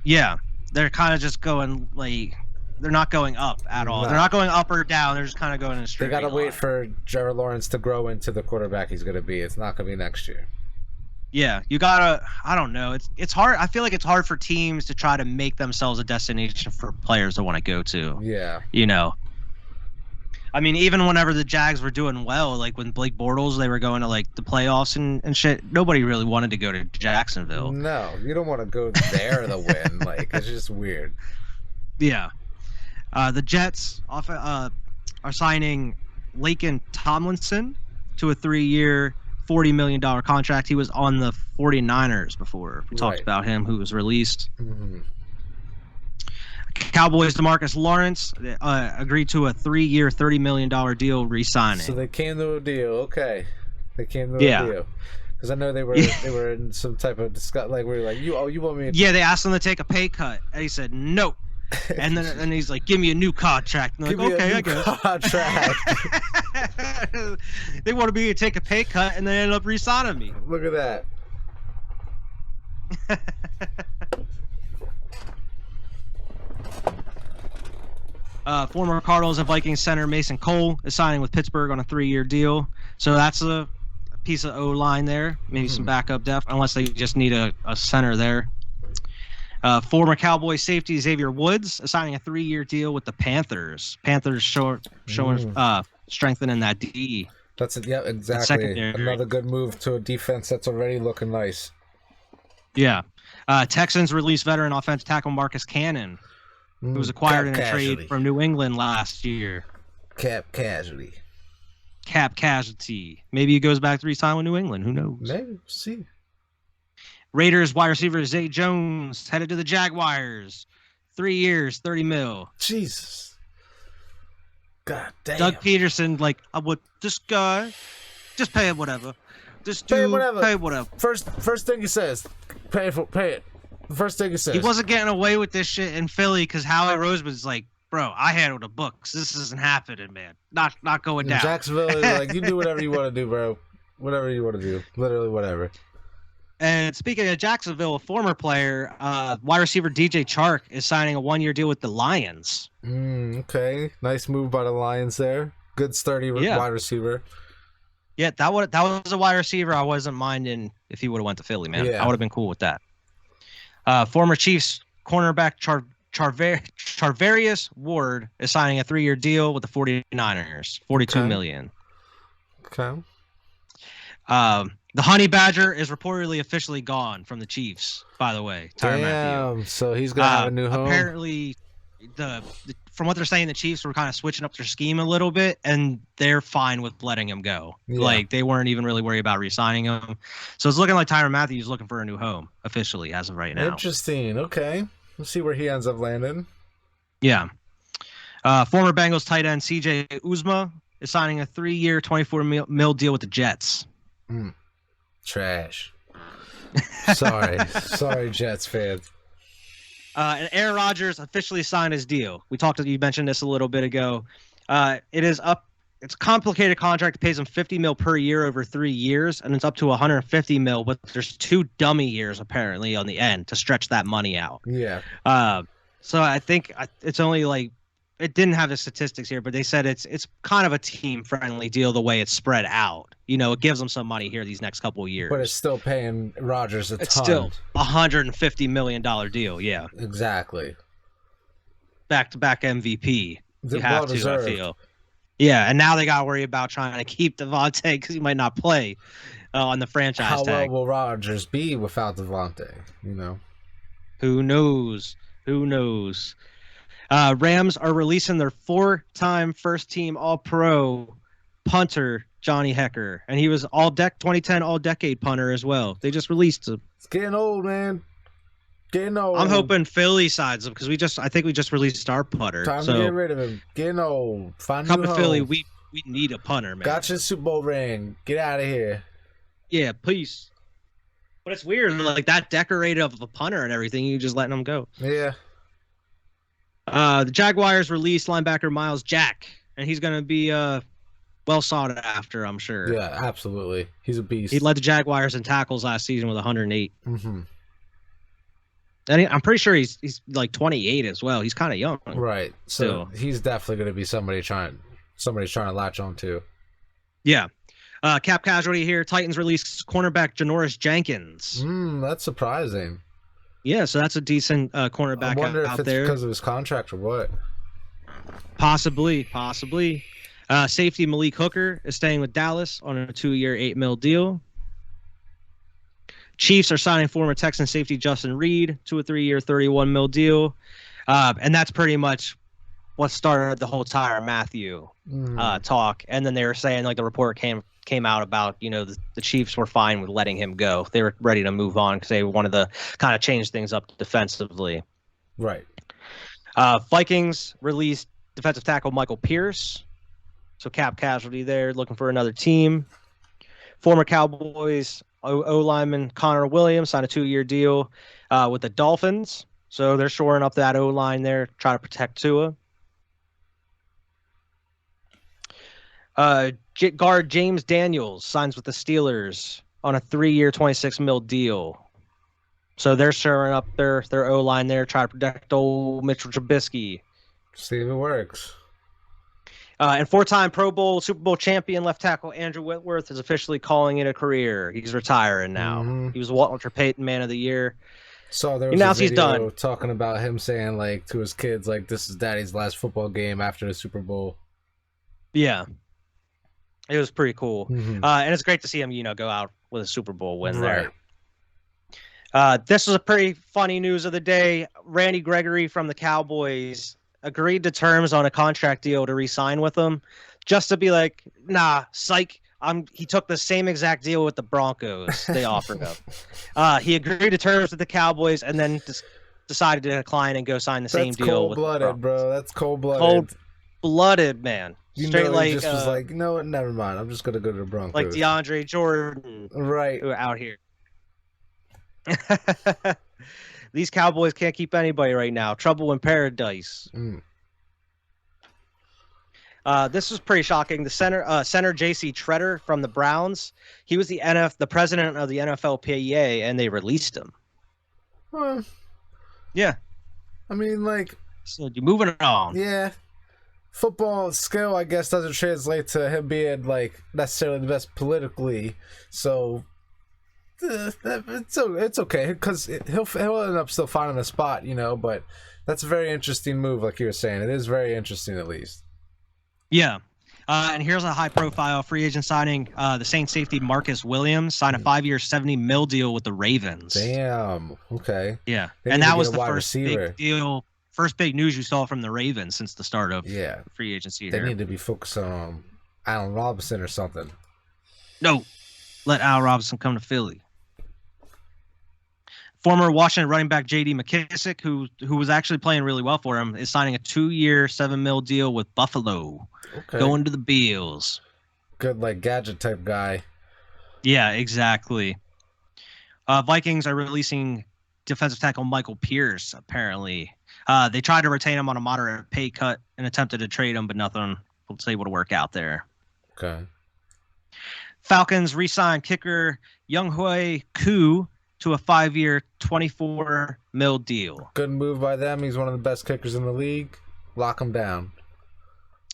Yeah, they're kind of just going like. They're not going up at all. No. They're not going up or down. They're just kind of going in a straight line. They got to wait for Trevor Lawrence to grow into the quarterback he's going to be. It's not going to be next year. Yeah, you gotta. I don't know. It's hard. I feel like it's hard for teams to try to make themselves a destination for players to want to go to. Yeah. You know. I mean, even whenever the Jags were doing well, like when Blake Bortles, they were going to like the playoffs and shit. Nobody really wanted to go to Jacksonville. No, you don't want to go there to win. Like it's just weird. Yeah. The Jets are signing Laken Tomlinson to a 3-year, $40 million contract. He was on the 49ers before. We talked about him, who was released. Mm-hmm. Cowboys DeMarcus Lawrence agreed to a 3-year, $30 million deal re-signing. So they came to a deal. Okay. They came to a deal. Because I know they were in some type of discussion. Like, we were like, you want me to... Yeah, they asked him to take a pay cut. And he said, no. And he's like, give me a new contract. And like, okay, I guess. Contract. They wanted me to take a pay cut, and they ended up re-signing me. Look at that. Former Cardinals and Vikings center Mason Cole is signing with Pittsburgh on a 3-year deal. So that's a piece of O-line there. Maybe some backup depth, unless they just need a center there. Former Cowboy safety Xavier Woods signing a 3-year deal with the Panthers. Panthers showing strengthening that D. That's it. Yeah, exactly. Another good move to a defense that's already looking nice. Yeah. Texans released veteran offensive tackle Marcus Cannon, who was acquired in a trade from New England last year. Cap casualty. Maybe he goes back 3 times with New England. Who knows? Maybe. We'll see. Raiders wide receiver Zay Jones headed to the Jaguars. 3 years, $30 million. Jesus. God damn. Doug Peterson, like, this guy, just pay him whatever. Just pay whatever. First thing he says, pay it. First thing he says. He wasn't getting away with this shit in Philly because Howie Roseman's like, bro, I handle the books. This isn't happening, man. Not going down. Jacksonville, like, you do whatever you want to do, bro. Whatever you want to do. Literally whatever. And speaking of Jacksonville, a former player, wide receiver DJ Chark is signing a 1-year deal with the Lions. Okay, nice move by the Lions there. Good sturdy wide receiver. Yeah, that was a wide receiver I wasn't minding if he would have went to Philly, man. Yeah. I would have been cool with that. Former Chiefs cornerback Charvarius Ward is signing a 3-year deal with the 49ers, $42 million. Okay. The Honey Badger is reportedly officially gone from the Chiefs, by the way. Tyrann Mathieu. So he's going to have a new home? Apparently, from what they're saying, the Chiefs were kind of switching up their scheme a little bit, and they're fine with letting him go. Yeah. Like, they weren't even really worried about re-signing him. So it's looking like Tyrann Mathieu is looking for a new home, officially, as of right now. Interesting. Okay. Let's see where he ends up landing. Yeah. Former Bengals tight end CJ Usma is signing a 3-year, $24 million deal with the Jets. Trash. Sorry, Jets fans. And Aaron Rodgers officially signed his deal. You mentioned this a little bit ago. It is up it's a complicated contract. It pays him $50 million per year over 3 years, and it's up to $150 million. But there's 2 dummy years apparently on the end to stretch that money out. Yeah. So I think it's only like, it didn't have the statistics here, but they said it's kind of a team friendly deal the way it's spread out. It gives them some money here these next couple of years. But it's still paying Rodgers a ton. It's still $150 million deal. Yeah. Exactly. Back-to-back MVP. You have to, deserved. I feel. Yeah, and now they got to worry about trying to keep Devante because he might not play on the franchise tag. How well tag. will Rodgers be without Devante? Who knows? Rams are releasing their 4-time first-team All-Pro punter, Johnny Hekker. And he was 2010 All-Decade punter as well. They just released him. It's getting old, man. Getting old. I'm hoping Philly sides him because I think we just released our punter. Time to get rid of him. Getting old. Come to Philly, we need a punter, man. Got your Super Bowl ring. Get out of here. Yeah, please. But it's weird, like that decorated of a punter and everything, you just letting him go. Yeah. The Jaguars released linebacker Miles Jack, and he's going to be well sought after, I'm sure. Yeah, absolutely. He's a beast. He led the Jaguars in tackles last season with 108. Mm-hmm. And I'm pretty sure he's like 28 as well. He's kind of young. Right. So he's definitely going to be somebody's trying to latch on to. Yeah. Cap casualty here. Titans released cornerback Janoris Jenkins. That's surprising. Yeah, so that's a decent cornerback out there. I wonder if it's because of his contract or what. Possibly. Safety Malik Hooker is staying with Dallas on a 2-year, $8 million deal. Chiefs are signing former Texan safety Justin Reed to a 3-year, $31 million deal. And that's pretty much what started the whole Tyrann Mathieu talk. And then they were saying, like, the report came out about, the Chiefs were fine with letting him go. They were ready to move on because they wanted to kind of change things up defensively. Right. Vikings released defensive tackle Michael Pierce. So cap casualty there, looking for another team. Former Cowboys O-lineman Connor Williams signed a 2-year deal with the Dolphins. So they're shoring up that O-line there, trying to protect Tua. Guard James Daniels signs with the Steelers on a 3-year, $26 million deal. So they're shoring up their O-line there, trying to protect old Mitchell Trubisky. See if it works. And 4-time Pro Bowl, Super Bowl champion left tackle Andrew Whitworth is officially calling it a career. He's retiring now. Mm-hmm. He was Walter Payton Man of the Year. So there was a video talking about him saying, like, to his kids, like, this is Daddy's last football game after the Super Bowl. Yeah. It was pretty cool. Mm-hmm. And it's great to see him, go out with a Super Bowl win there. This was a pretty funny news of the day. Randy Gregory from the Cowboys agreed to terms on a contract deal to re-sign with them, just to be like, nah, psych. He took the same exact deal with the Broncos they offered him. He agreed to terms with the Cowboys and then decided to decline and go sign the same deal. That's cold-blooded, bro. That's cold-blooded. Cold-blooded, man. Straight like, just was like, you know what? Never mind. I'm just gonna go to the Broncos. Like DeAndre Jordan, right? Out here. These Cowboys can't keep anybody right now. Trouble in paradise. This was pretty shocking. The center J.C. Treader from the Browns. He was the president of the NFLPA, and they released him. Yeah. I mean, like. So you're moving on. Yeah. Football skill, I guess, doesn't translate to him being like necessarily the best politically. So. It's okay because he'll end up still finding a spot, but that's a very interesting move, like you were saying. It is very interesting, at least. Yeah. And here's a high-profile free agent signing. The Saints safety Marcus Williams signed a 5-year, $70 million deal with the Ravens. Damn. Okay. Yeah. And that was the first big deal, first big news you saw from the Ravens since the start of free agency. They need to be focused on Allen Robinson or something. No. Let Al Robinson come to Philly. Former Washington running back J.D. McKissick, who was actually playing really well for him, is signing a 2-year, $7 million deal with Buffalo. Okay. Going to the Bills. Good, like, gadget type guy. Yeah, exactly. Vikings are releasing defensive tackle Michael Pierce, apparently. They tried to retain him on a moderate pay cut and attempted to trade him, but nothing was able to work out there. Okay. Falcons re-signed kicker Younghoe Koo to a 5-year, $24 million deal. Good move by them. He's one of the best kickers in the league. Lock him down.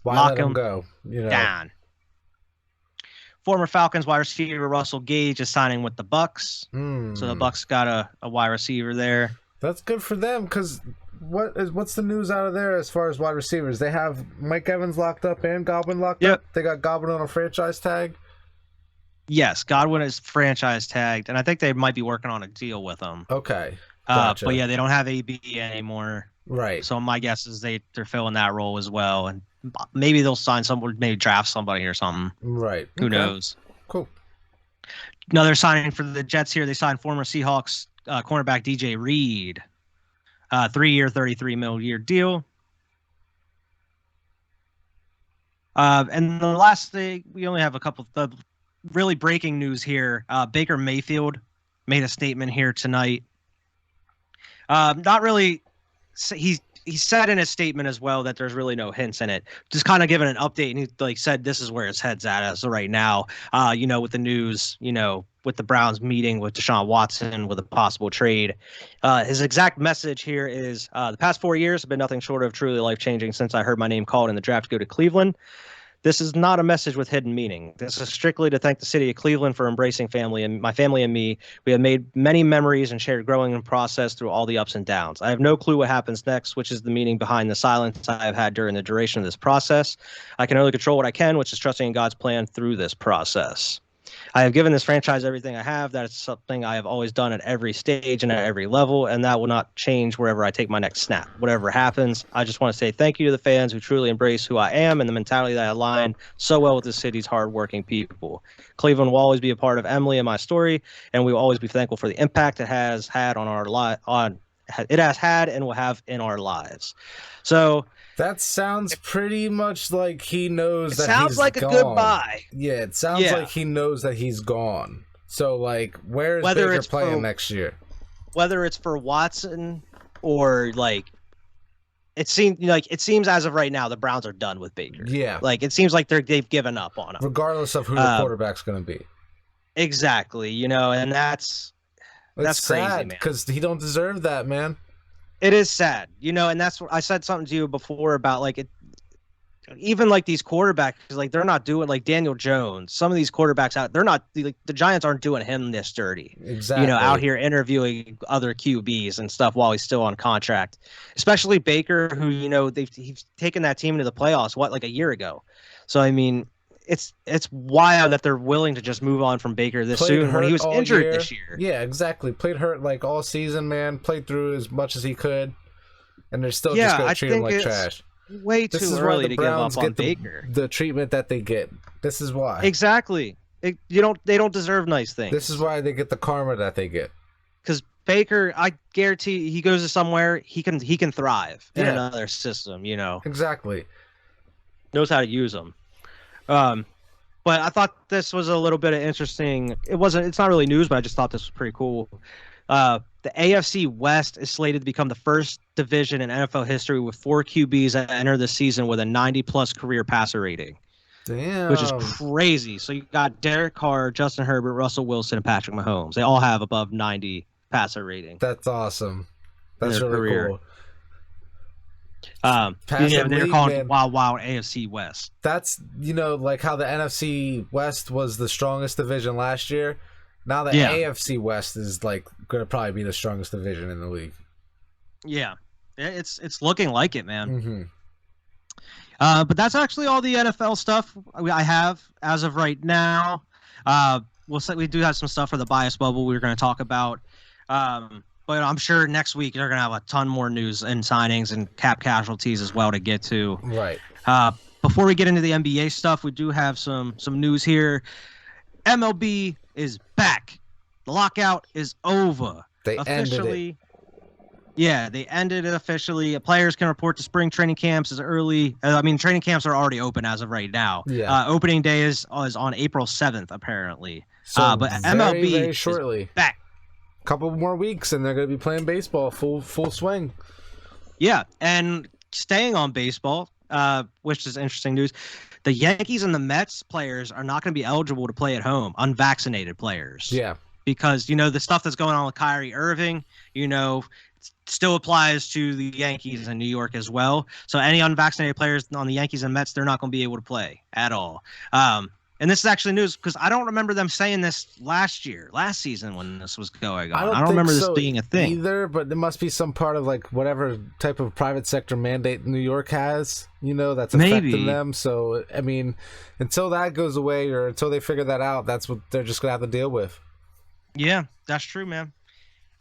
Why Lock let him him go? down. Former Falcons wide receiver Russell Gage is signing with the Bucks. So the Bucks got a wide receiver there. That's good for them because what's the news out of there as far as wide receivers? They have Mike Evans locked up and Godwin locked up. They got Godwin on a franchise tag. Yes, Godwin is franchise tagged, and I think they might be working on a deal with him. Okay. Gotcha. But yeah, they don't have AB anymore. Right. So my guess is they're filling that role as well, and maybe they'll sign someone, maybe draft somebody or something. Right. Who knows? Cool. Another signing for the Jets here. They signed former Seahawks cornerback DJ Reed. 3-year, $33 million deal. And the last thing, we only have a couple of really breaking news here. Baker Mayfield made a statement here tonight. Not really. He said in his statement as well that there's really no hints in it. Just kind of giving an update, and he said this is where his head's at as of right now. With the news, with the Browns meeting with Deshaun Watson with a possible trade. His exact message here is the past 4 years have been nothing short of truly life-changing since I heard my name called in the draft to go to Cleveland. This is not a message with hidden meaning. This is strictly to thank the city of Cleveland for embracing family and my family and me. We have made many memories and shared growing and process through all the ups and downs. I have no clue what happens next, which is the meaning behind the silence I have had during the duration of this process. I can only control what I can, which is trusting in God's plan through this process. I have given this franchise everything I have. That is something I have always done at every stage and at every level, and that will not change wherever I take my next snap. Whatever happens, I just want to say thank you to the fans who truly embrace who I am and the mentality that I align so well with the city's hardworking people. Cleveland will always be a part of Emily and my story, and we will always be thankful for the impact it has had on our it has had and will have in our lives. So that sounds pretty much like he knows that he's gone. Sounds like a goodbye. Yeah, it sounds like he knows that he's gone. So, where is Baker playing next year? Whether it's for Watson or, it seems as of right now the Browns are done with Baker. Yeah. It seems like they've given up on him. Regardless of who the quarterback's going to be. Exactly, and that's crazy, man. Because he don't deserve that, man. It is sad, and that's what I said something to you before about even these quarterbacks, they're not doing Daniel Jones. Some of these quarterbacks out, they're not the Giants aren't doing him this dirty. Exactly. Out here interviewing other QBs and stuff while he's still on contract, especially Baker, who he's taken that team into the playoffs a year ago. So I mean, it's wild that they're willing to just move on from Baker this soon when he was injured this year. Yeah, exactly. Played hurt all season, man. Played through as much as he could, and they're still just going to treat him like trash. Way too early to give up on Baker. The treatment that they get. This is why. Exactly. They don't deserve nice things. This is why they get the karma that they get. Because Baker, I guarantee he goes to somewhere he can thrive in another system. Exactly. Knows how to use them. But I thought this was a little bit of interesting. It's not really news, but I just thought this was pretty cool. The AFC West is slated to become the first division in NFL history with 4 QBs that enter the season with a 90-plus career passer rating. Damn. Which is crazy. So you got Derek Carr, Justin Herbert, Russell Wilson, and Patrick Mahomes. They all have above 90 passer rating. That's awesome. That's really career. Cool. They're calling it Wild AFC West. That's how the NFC West was the strongest division last year. Now the AFC West is going to probably be the strongest division in the league. Yeah, it's looking like it, man. Mm-hmm. But that's actually all the NFL stuff I have as of right now. We do have some stuff for the bias bubble we're going to talk about. But I'm sure next week they're going to have a ton more news and signings and cap casualties as well to get to. Right. Before we get into the NBA stuff, we do have some news here. MLB is back. The lockout is over. They ended it. Yeah, they ended it officially. Players can report to spring training camps as early. Training camps are already open as of right now. Yeah. Opening day is on April 7th, apparently. So but very, MLB very shortly. Is back. Couple more weeks and they're going to be playing baseball full swing. Yeah, and staying on baseball, which is interesting news. the Yankees and the Mets players are not going to be eligible to play at home, unvaccinated players. Yeah. Because, the stuff that's going on with Kyrie Irving, still applies to the Yankees in New York as well. So any unvaccinated players on the Yankees and Mets, they're not going to be able to play at all. And this is actually news because I don't remember them saying this last season when this was going on. I don't remember this being a thing either, but there must be some part of like whatever type of private sector mandate New York has, that's affecting them. So, I mean, until that goes away or until they figure that out, that's what they're just going to have to deal with. Yeah, that's true, man.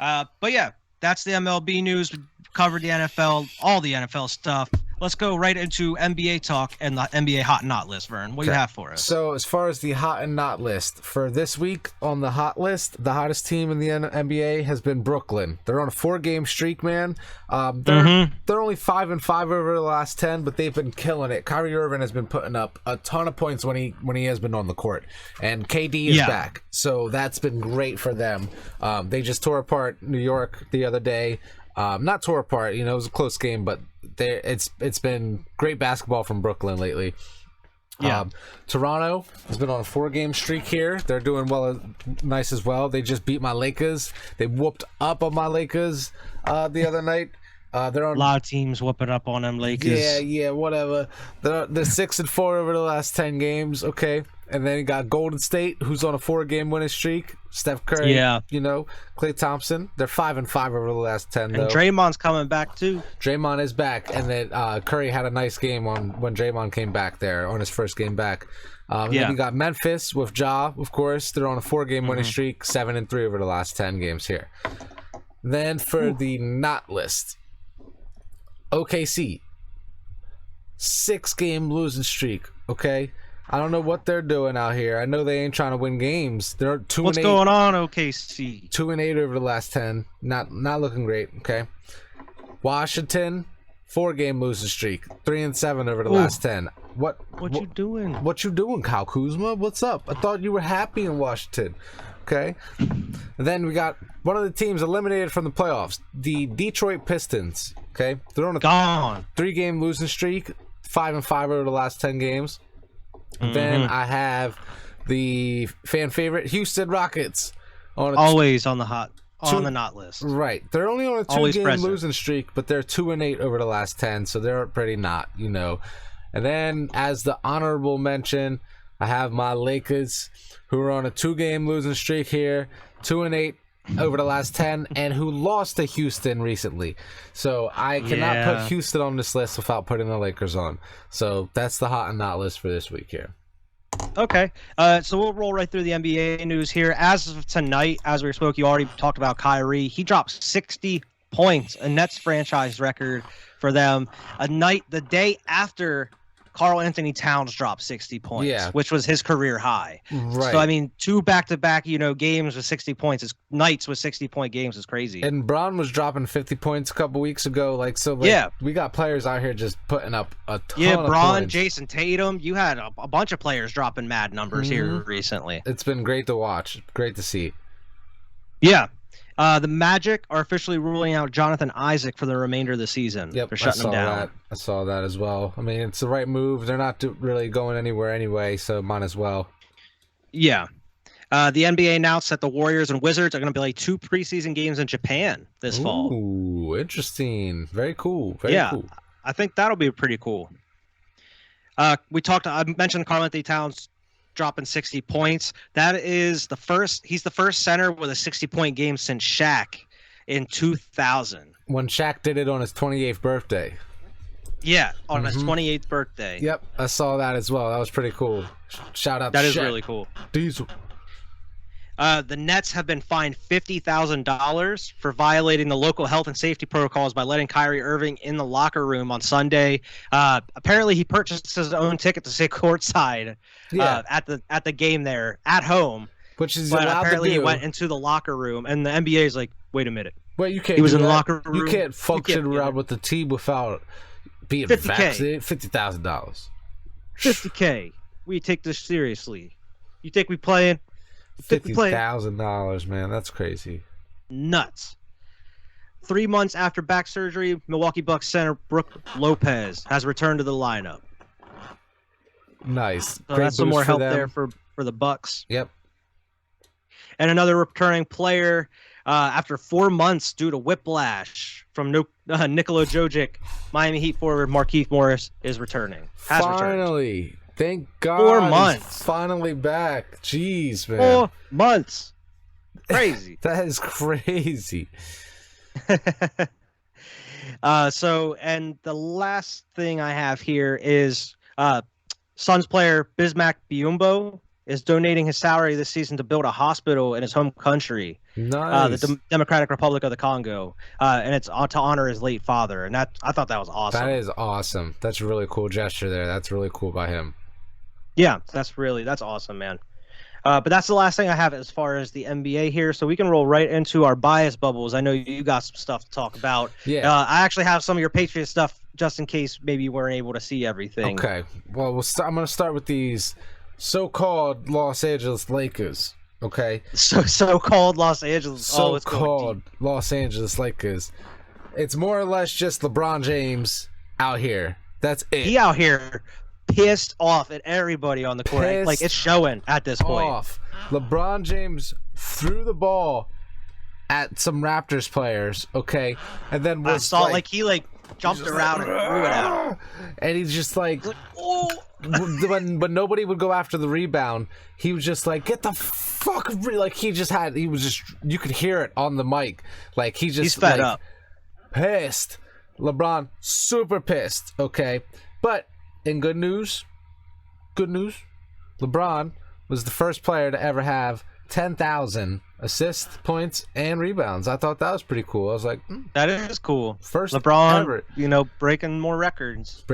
But yeah, that's the MLB news. We covered the NFL, all the NFL stuff. Let's go right into NBA talk and the NBA hot and not list, Vern. What do you have for us? So as far as the hot and not list, for this week on the hot list, the hottest team in the NBA has been Brooklyn. They're on a 4-game streak, man. They're only 5-5 over the last 10, but they've been killing it. Kyrie Irving has been putting up a ton of points when he has been on the court. And KD is back. So that's been great for them. They just tore apart New York the other day. Not tore apart, it was a close game, but it's been great basketball from Brooklyn lately. Yeah. Toronto has been on a 4-game streak here. They're doing nice as well. They just beat my Lakers. They whooped up on my Lakers the other night. They're on a lot of teams whooping up on them Lakers. Yeah, whatever. They're 6-4 over the last 10 games. Okay. And then you got Golden State, who's on a 4-game winning streak. Steph Curry, Klay Thompson. They're 5-5 over the last 10. And Draymond's coming back too. Draymond is back, and then Curry had a nice game when Draymond came back there on his first game back. Then you got Memphis with Ja, of course. They're on a 4-game winning streak, 7-3 over the last 10 games here. Then for the not list, OKC, 6-game losing streak. Okay. I don't know what they're doing out here. I know they ain't trying to win games. They're 2-8. What's going on, OKC? 2-8 over the last 10. Not looking great. Okay. Washington, 4-game losing streak. 3-7 over the last 10. What you doing? What you doing, Kyle Kuzma? What's up? I thought you were happy in Washington. Okay. And then we got one of the teams eliminated from the playoffs, the Detroit Pistons. Okay. They're on a 3-game losing streak. 5-5 over the last 10 games. Then I have the fan favorite Houston Rockets always on the not list. Right, they're only on a 2-game losing streak, but they're 2-8 over the last 10, so they're pretty not, And then as the honorable mention, I have my Lakers, who are on a 2-game losing streak here, 2-8 over the last 10, and who lost to Houston recently. So I cannot put Houston on this list without putting the Lakers on. So that's the hot and not list for this week here. Okay. So we'll roll right through the NBA news here. As of tonight, as we spoke, you already talked about Kyrie. He dropped 60 points, a Nets franchise record for them. The day after Karl Anthony Towns dropped 60 points, which was his career high. Right. So, I mean, 2 back-to-back, games with 60 points. Nights with 60-point games is crazy. And Braun was dropping 50 points a couple weeks ago. We got players out here just putting up a ton of Braun, points. Jason Tatum. You had a bunch of players dropping mad numbers here recently. It's been great to watch. Great to see. Yeah. The Magic are officially ruling out Jonathan Isaac for the remainder of the season. Yep, for shutting him down. I saw that as well. I mean, it's the right move. They're not really going anywhere anyway, so might as well. Yeah. The NBA announced that the Warriors and Wizards are going to play 2 preseason games in Japan this fall. Ooh, interesting. Very cool. Very cool. I think that'll be pretty cool. I mentioned Karl Anthony Towns dropping 60 points. He's the first center with a 60-point game since Shaq in 2000. When Shaq did it on his 28th birthday. Yeah, on his 28th birthday. Yep, I saw that as well. That was pretty cool. Shout out to Shaq. That is really cool. Diesel. The Nets have been fined $50,000 for violating the local health and safety protocols by letting Kyrie Irving in the locker room on Sunday. Apparently, he purchased his own ticket to sit courtside at the game there at home, which is apparently he went into the locker room, and the NBA is like, "Wait a minute, well, you can't." He was in the locker room. You can't function around with the team without being vaccinated. $50,000. $50K. We take this seriously. You think we playing? $50,000, man. That's crazy. Nuts. 3 months after back surgery, Milwaukee Bucks center Brook Lopez has returned to the lineup. Nice. So that's some more help there for the Bucks. Yep. And another returning player after 4 months due to whiplash from Nikola Jokic, Miami Heat forward Markieff Morris is returning. Finally. Returned. Thank God. 4 months. He's finally back. Jeez, man. 4 months. Crazy. That is crazy. And the last thing I have here is Suns player Bismack Biyombo is donating his salary this season to build a hospital in his home country, Nice. the Democratic Republic of the Congo, and it's to honor his late father. And I thought that was awesome. That is awesome. That's a really cool gesture there. That's really cool by him. Yeah, that's awesome, man. But that's the last thing I have as far as the NBA here, so we can roll right into our bias bubbles. I know you got some stuff to talk about. Yeah. I actually have some of your Patriots stuff just in case maybe you weren't able to see everything. Okay. Well, I'm going to start with these so-called Los Angeles Lakers. Okay. So-called Los Angeles. So-called Los Angeles Lakers. It's more or less just LeBron James out here. That's it. He out here pissed off at everybody on the court. Like, it's showing at this point. LeBron James threw the ball at some Raptors players, okay? And then I saw he jumped around and threw it out. And he's just like oh. when nobody would go after the rebound, he was just like, get the fuck, like he was just you could hear it on the mic. Like he's fed up. Pissed. LeBron super pissed, okay? But in good news, LeBron was the first player to ever have 10,000 assists, points, and rebounds. I thought that was pretty cool. I was like, that is cool. First LeBron ever. Breaking more records.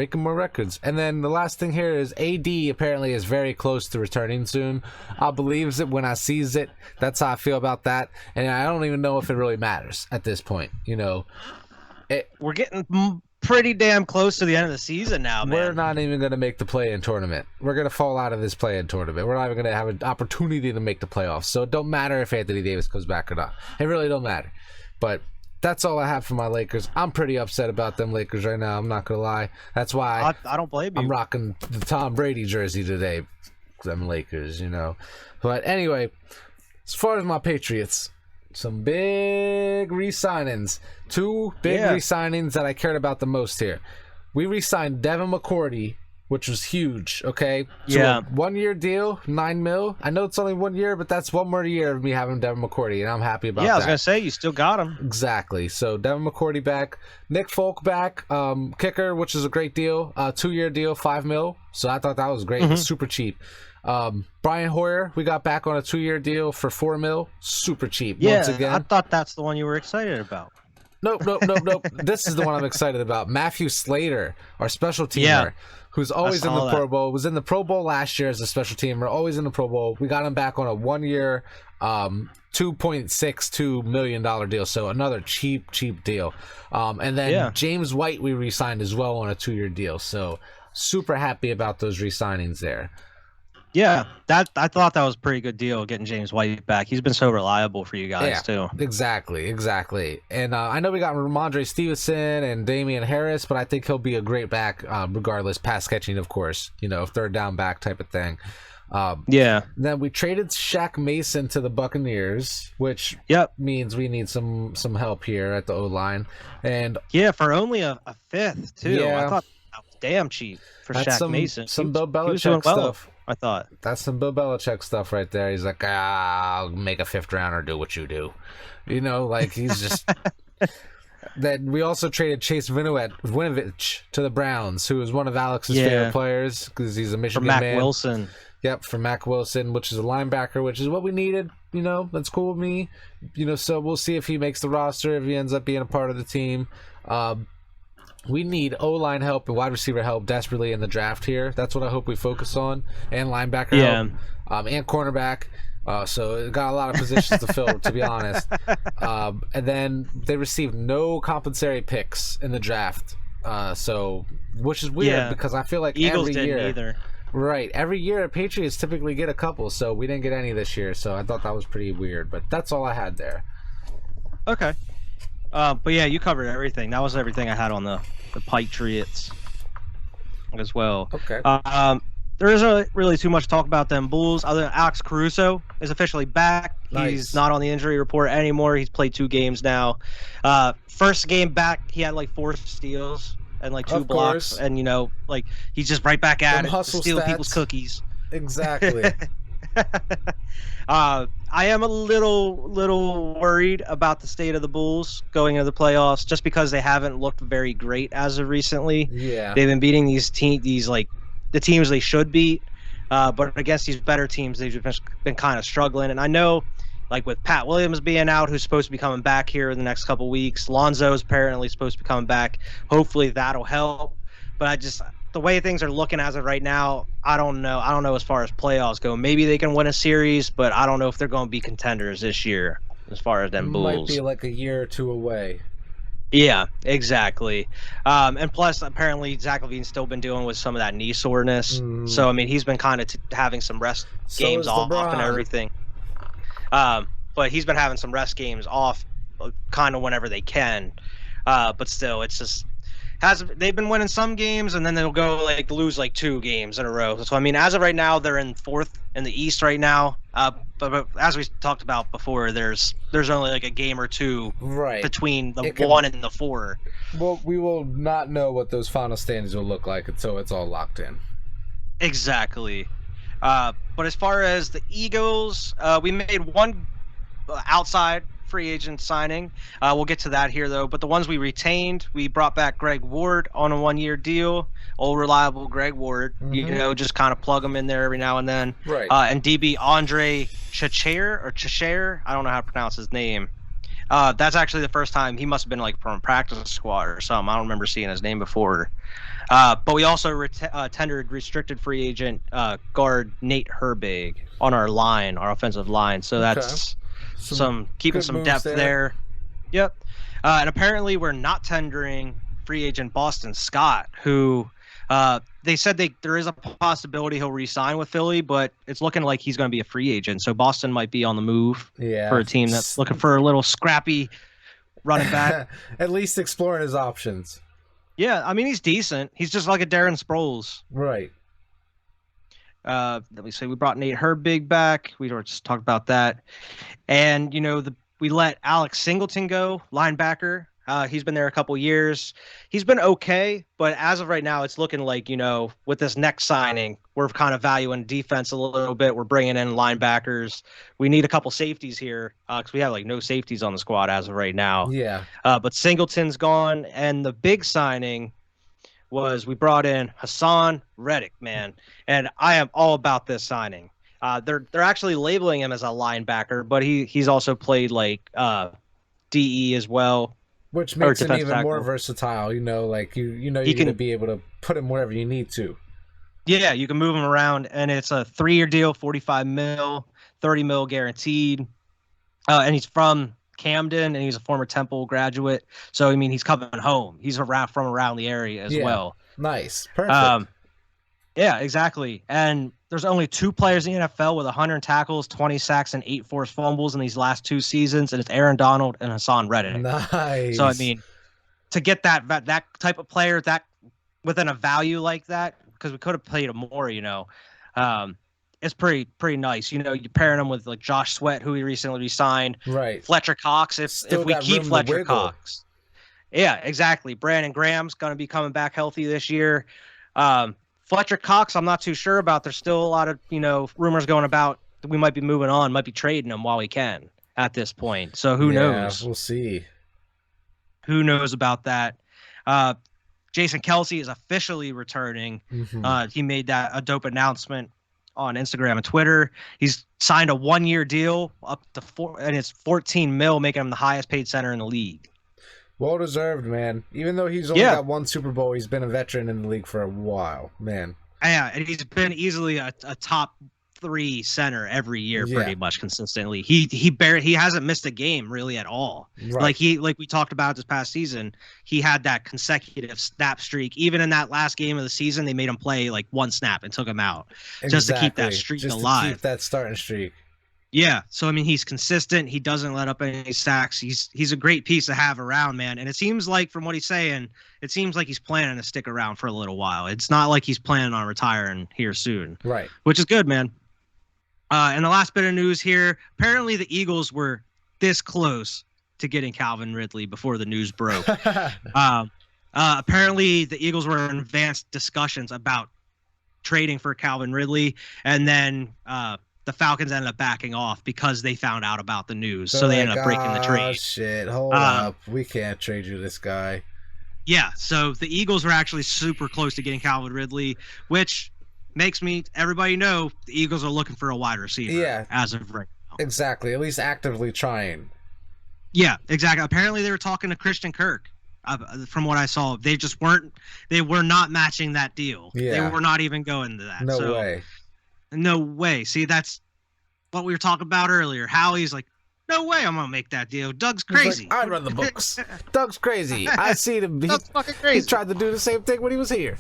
And then the last thing here is AD apparently is very close to returning soon. I believes it when I sees it. That's how I feel about that. And I don't even know if it really matters at this point. We're getting pretty damn close to the end of the season now, man. We're not even going to make the play-in tournament. We're going to fall out of this play-in tournament. We're not even going to have an opportunity to make the playoffs. So it don't matter if Anthony Davis comes back or not. It really don't matter. But that's all I have for my Lakers. I'm pretty upset about them Lakers right now. I'm not going to lie. That's why I don't blame you. I'm rocking the Tom Brady jersey today. Them Lakers, But anyway, as far as my Patriots, some big re-signings. 2 big re-signings that I cared about the most here. We re-signed Devin McCourty, which was huge, okay? So a 1-year deal, $9 million. I know it's only 1 year, but that's one more year of me having Devin McCourty, and I'm happy about that. Yeah, I was going to say, you still got him. Exactly. So Devin McCourty back. Nick Folk back. Kicker, which is a great deal. 2-year deal, $5 million. So I thought that was great. Mm-hmm. Super cheap. Brian Hoyer, we got back on a 2-year deal for $4 million. Super cheap. Yeah, once again. I thought that's the one you were excited about. Nope. This is the one I'm excited about. Matthew Slater, our special teamer, who's always in the Pro Bowl, was in the Pro Bowl last year as a special teamer, always in the Pro Bowl. We got him back on a 1-year, $2.62 million deal, so another cheap deal. And then James White we re-signed as well on a 2-year deal, so super happy about those re-signings there. Yeah, I thought that was a pretty good deal getting James White back. He's been so reliable for you guys too. Exactly. And I know we got Ramondre Stevenson and Damian Harris, but I think he'll be a great back regardless. Pass catching, of course, third down back type of thing. Then we traded Shaq Mason to the Buccaneers, which means we need some help here at the O-line. And for only a fifth too. I thought that was damn cheap for Shaq Mason. Some Bill Belichick stuff. I thought that's some Bill Belichick stuff right there. He's like, I'll make a 5th rounder do what you do. He's just. Then we also traded Chase Winovich to the Browns, who is one of Alex's favorite players because he's a Michigan man. For Mac Wilson. Yep, for Mac Wilson, which is a linebacker, which is what we needed. That's cool with me. So we'll see if he makes the roster, if he ends up being a part of the team. We need O-line help and wide receiver help desperately in the draft here. That's what I hope we focus on. And linebacker help. And cornerback. So it got a lot of positions to fill, to be honest. And then they received no compensatory picks in the draft. Which is weird because I feel like Eagles every year. didn't either. Right. Every year, Patriots typically get a couple, so we didn't get any this year. So I thought that was pretty weird. But that's all I had there. Okay. But yeah, you covered everything. That was everything I had on the Patriots as well. Okay. there isn't really too much talk about them Bulls other than Alex Caruso is officially back. Nice. He's not on the injury report anymore. He's played 2 games now. First game back, he had like 4 steals and like 2 blocks. And, you know, like he's just right back at it, stealing people's cookies. Exactly. I am a little worried about the state of the Bulls going into the playoffs just because they haven't looked very great as of recently. Yeah. They've been beating these like the teams they should beat, but against these better teams, they've been kind of struggling. And I know, like with Pat Williams being out, who's supposed to be coming back here in the next couple weeks, Lonzo's apparently supposed to be coming back. Hopefully that'll help. But the way things are looking as of right now, I don't know. I don't know as far as playoffs go. Maybe they can win a series, but I don't know if they're going to be contenders this year as far as them Bulls. Might be like a year or 2 away. Yeah, exactly. And plus, apparently, Zach LaVine's still been dealing with some of that knee soreness. So, I mean, he's been kind of having some rest games off and everything. But he's been having some rest games off kind of whenever they can. But still, it's just they've been winning some games, and then they'll go lose 2 games in a row. So, I mean, as of right now, they're in 4th in the East right now. But as we talked about before, there's only a game or 2 between the 1 and the 4. Well, we will not know what those final standings will look like until it's all locked in. Exactly. But as far as the Eagles, we made one outside free agent signing. We'll get to that here, though. But the ones we retained, we brought back Greg Ward on a 1-year deal. Old reliable Greg Ward, you know, just kind of plug him in there every now and then. Right. And DB Andre Cheshire, I don't know how to pronounce his name. That's actually the first time he must have been from a practice squad or something. I don't remember seeing his name before. But we also tendered restricted free agent guard Nate Herbig on our offensive line. So that's keeping some depth there. Yep. And apparently we're not tendering free agent Boston Scott, who they said there is a possibility he'll re-sign with Philly, but it's looking like he's going to be a free agent. So Boston might be on the move for a team that's looking for a little scrappy running back. At least exploring his options. Yeah, I mean, he's decent. He's just like a Darren Sproles. Right. Let me say we brought Nate Herbig back. We just talked about that. And, you know, we let Alex Singleton go, linebacker. He's been there a couple years. He's been okay, but as of right now, it's looking like, you know, with this next signing, we're kind of valuing defense a little bit. We're bringing in linebackers. We need a couple safeties here because we have no safeties on the squad as of right now. Yeah. But Singleton's gone, and the big signing was we brought in Hassan Reddick, man, and I am all about this signing. They're actually labeling him as a linebacker, but he's also played DE as well. Which makes him even more versatile, you know, you're going to be able to put him wherever you need to. Yeah, you can move him around, and it's a 3-year deal, $45 million, $30 million guaranteed. And he's from Camden, and he's a former Temple graduate. So, I mean, he's coming home. He's from around the area as well. Nice. Perfect. Yeah, exactly. And there's only 2 players in the NFL with 100 tackles, 20 sacks, and 8 forced fumbles in these last 2 seasons, and it's Aaron Donald and Hassan Reddick. Nice. So, I mean, to get that type of player that within a value like that, because we could have paid him more, you know, it's pretty nice. You know, you're pairing him with Josh Sweat, who he recently re-signed. Right. Fletcher Cox, if we keep Fletcher Cox. Yeah, exactly. Brandon Graham's going to be coming back healthy this year. Fletcher Cox, I'm not too sure about. There's still a lot of, you know, rumors going about that we might be moving on, might be trading him while we can at this point. So who knows? We'll see. Who knows about that? Jason Kelce is officially returning. He made a dope announcement on Instagram and Twitter. He's signed a 1-year deal up to and it's $14 million, making him the highest paid center in the league. Well deserved, man. Even though he's only got 1 Super Bowl, he's been a veteran in the league for a while, man. Yeah, and he's been easily a top 3 center every year, pretty much consistently. He hasn't missed a game really at all. Right. Like we talked about this past season, he had that consecutive snap streak. Even in that last game of the season, they made him play 1 snap and took him out just to keep that streak alive. To keep that starting streak. Yeah, so I mean, he's consistent. He doesn't let up any sacks. He's a great piece to have around, man. And it seems like, from what he's saying, it seems like he's planning to stick around for a little while. It's not like he's planning on retiring here soon, right? Which is good, man. And the last bit of news here: apparently, the Eagles were this close to getting Calvin Ridley before the news broke. Apparently, the Eagles were in advanced discussions about trading for Calvin Ridley, and then the Falcons ended up backing off because they found out about the news. So they ended up breaking the trade. Shit, hold up. We can't trade you this guy. Yeah, so the Eagles were actually super close to getting Calvin Ridley, which makes everybody know the Eagles are looking for a wide receiver as of right now. Exactly, at least actively trying. Yeah, exactly. Apparently they were talking to Christian Kirk. From what I saw, they were not matching that deal. Yeah. They were not even going to that. No way. No way. See, that's what we were talking about earlier. Howie's like, no way I'm going to make that deal. Doug's crazy. Like, I run the books. Doug's crazy. I see him. Doug's fucking crazy. He tried to do the same thing when he was here.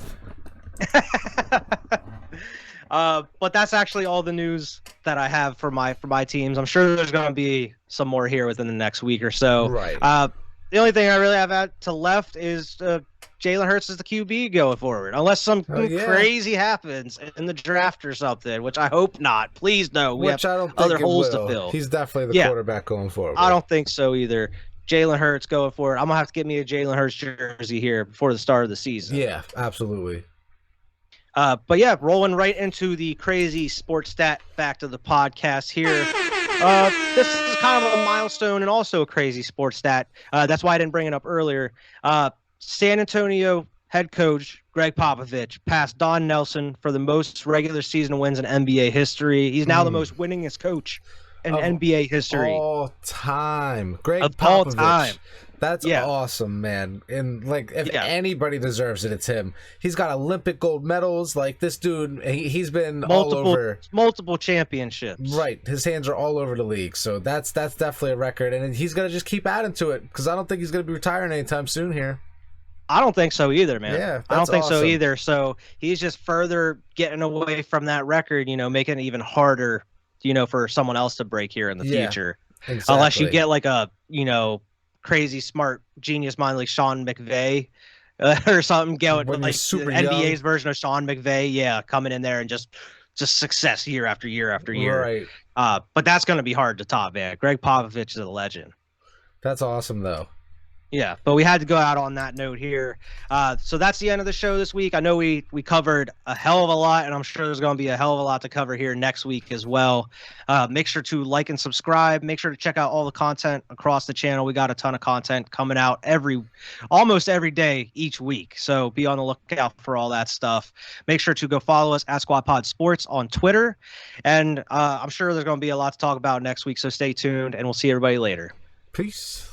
But that's actually all the news that I have for my teams. I'm sure there's going to be some more here within the next week or so. Right. The only thing I really have to left is Jalen Hurts is the QB going forward, unless something crazy happens in the draft or something, which I hope not. Please no. We have other holes to fill. He's definitely the quarterback going forward. I don't think so either. Jalen Hurts going forward. I'm going to have to get me a Jalen Hurts jersey here before the start of the season. Yeah, absolutely. But yeah, rolling right into the crazy sports stat fact of the podcast here. This is kind of a milestone and also a crazy sports stat. That's why I didn't bring it up earlier. San Antonio head coach Greg Popovich passed Don Nelson for the most regular season wins in NBA history. He's now the most winningest coach in NBA history. All time. Greg of Popovich. All time. That's awesome, man. And like, if anybody deserves it, it's him. He's got Olympic gold medals. Like, this dude, he's been all over. Multiple championships. Right. His hands are all over the league. So that's definitely a record. And he's going to just keep adding to it because I don't think he's going to be retiring anytime soon here. I don't think so either, man. Yeah, I don't think so either. So he's just further getting away from that record, making it even harder, for someone else to break here in the future. Exactly. Unless you get like a, crazy smart genius mind like Sean McVay or something, like NBA's version of Sean McVay, coming in there and just success year after year after year. Right. But that's going to be hard to top, man. Greg Popovich is a legend. That's awesome, though. Yeah, but we had to go out on that note here. So that's the end of the show this week. I know we covered a hell of a lot, and I'm sure there's going to be a hell of a lot to cover here next week as well. Make sure to like and subscribe. Make sure to check out all the content across the channel. We got a ton of content coming out almost every day each week. So be on the lookout for all that stuff. Make sure to go follow us at Squad Pod Sports on Twitter. And I'm sure there's going to be a lot to talk about next week, so stay tuned, and we'll see everybody later. Peace.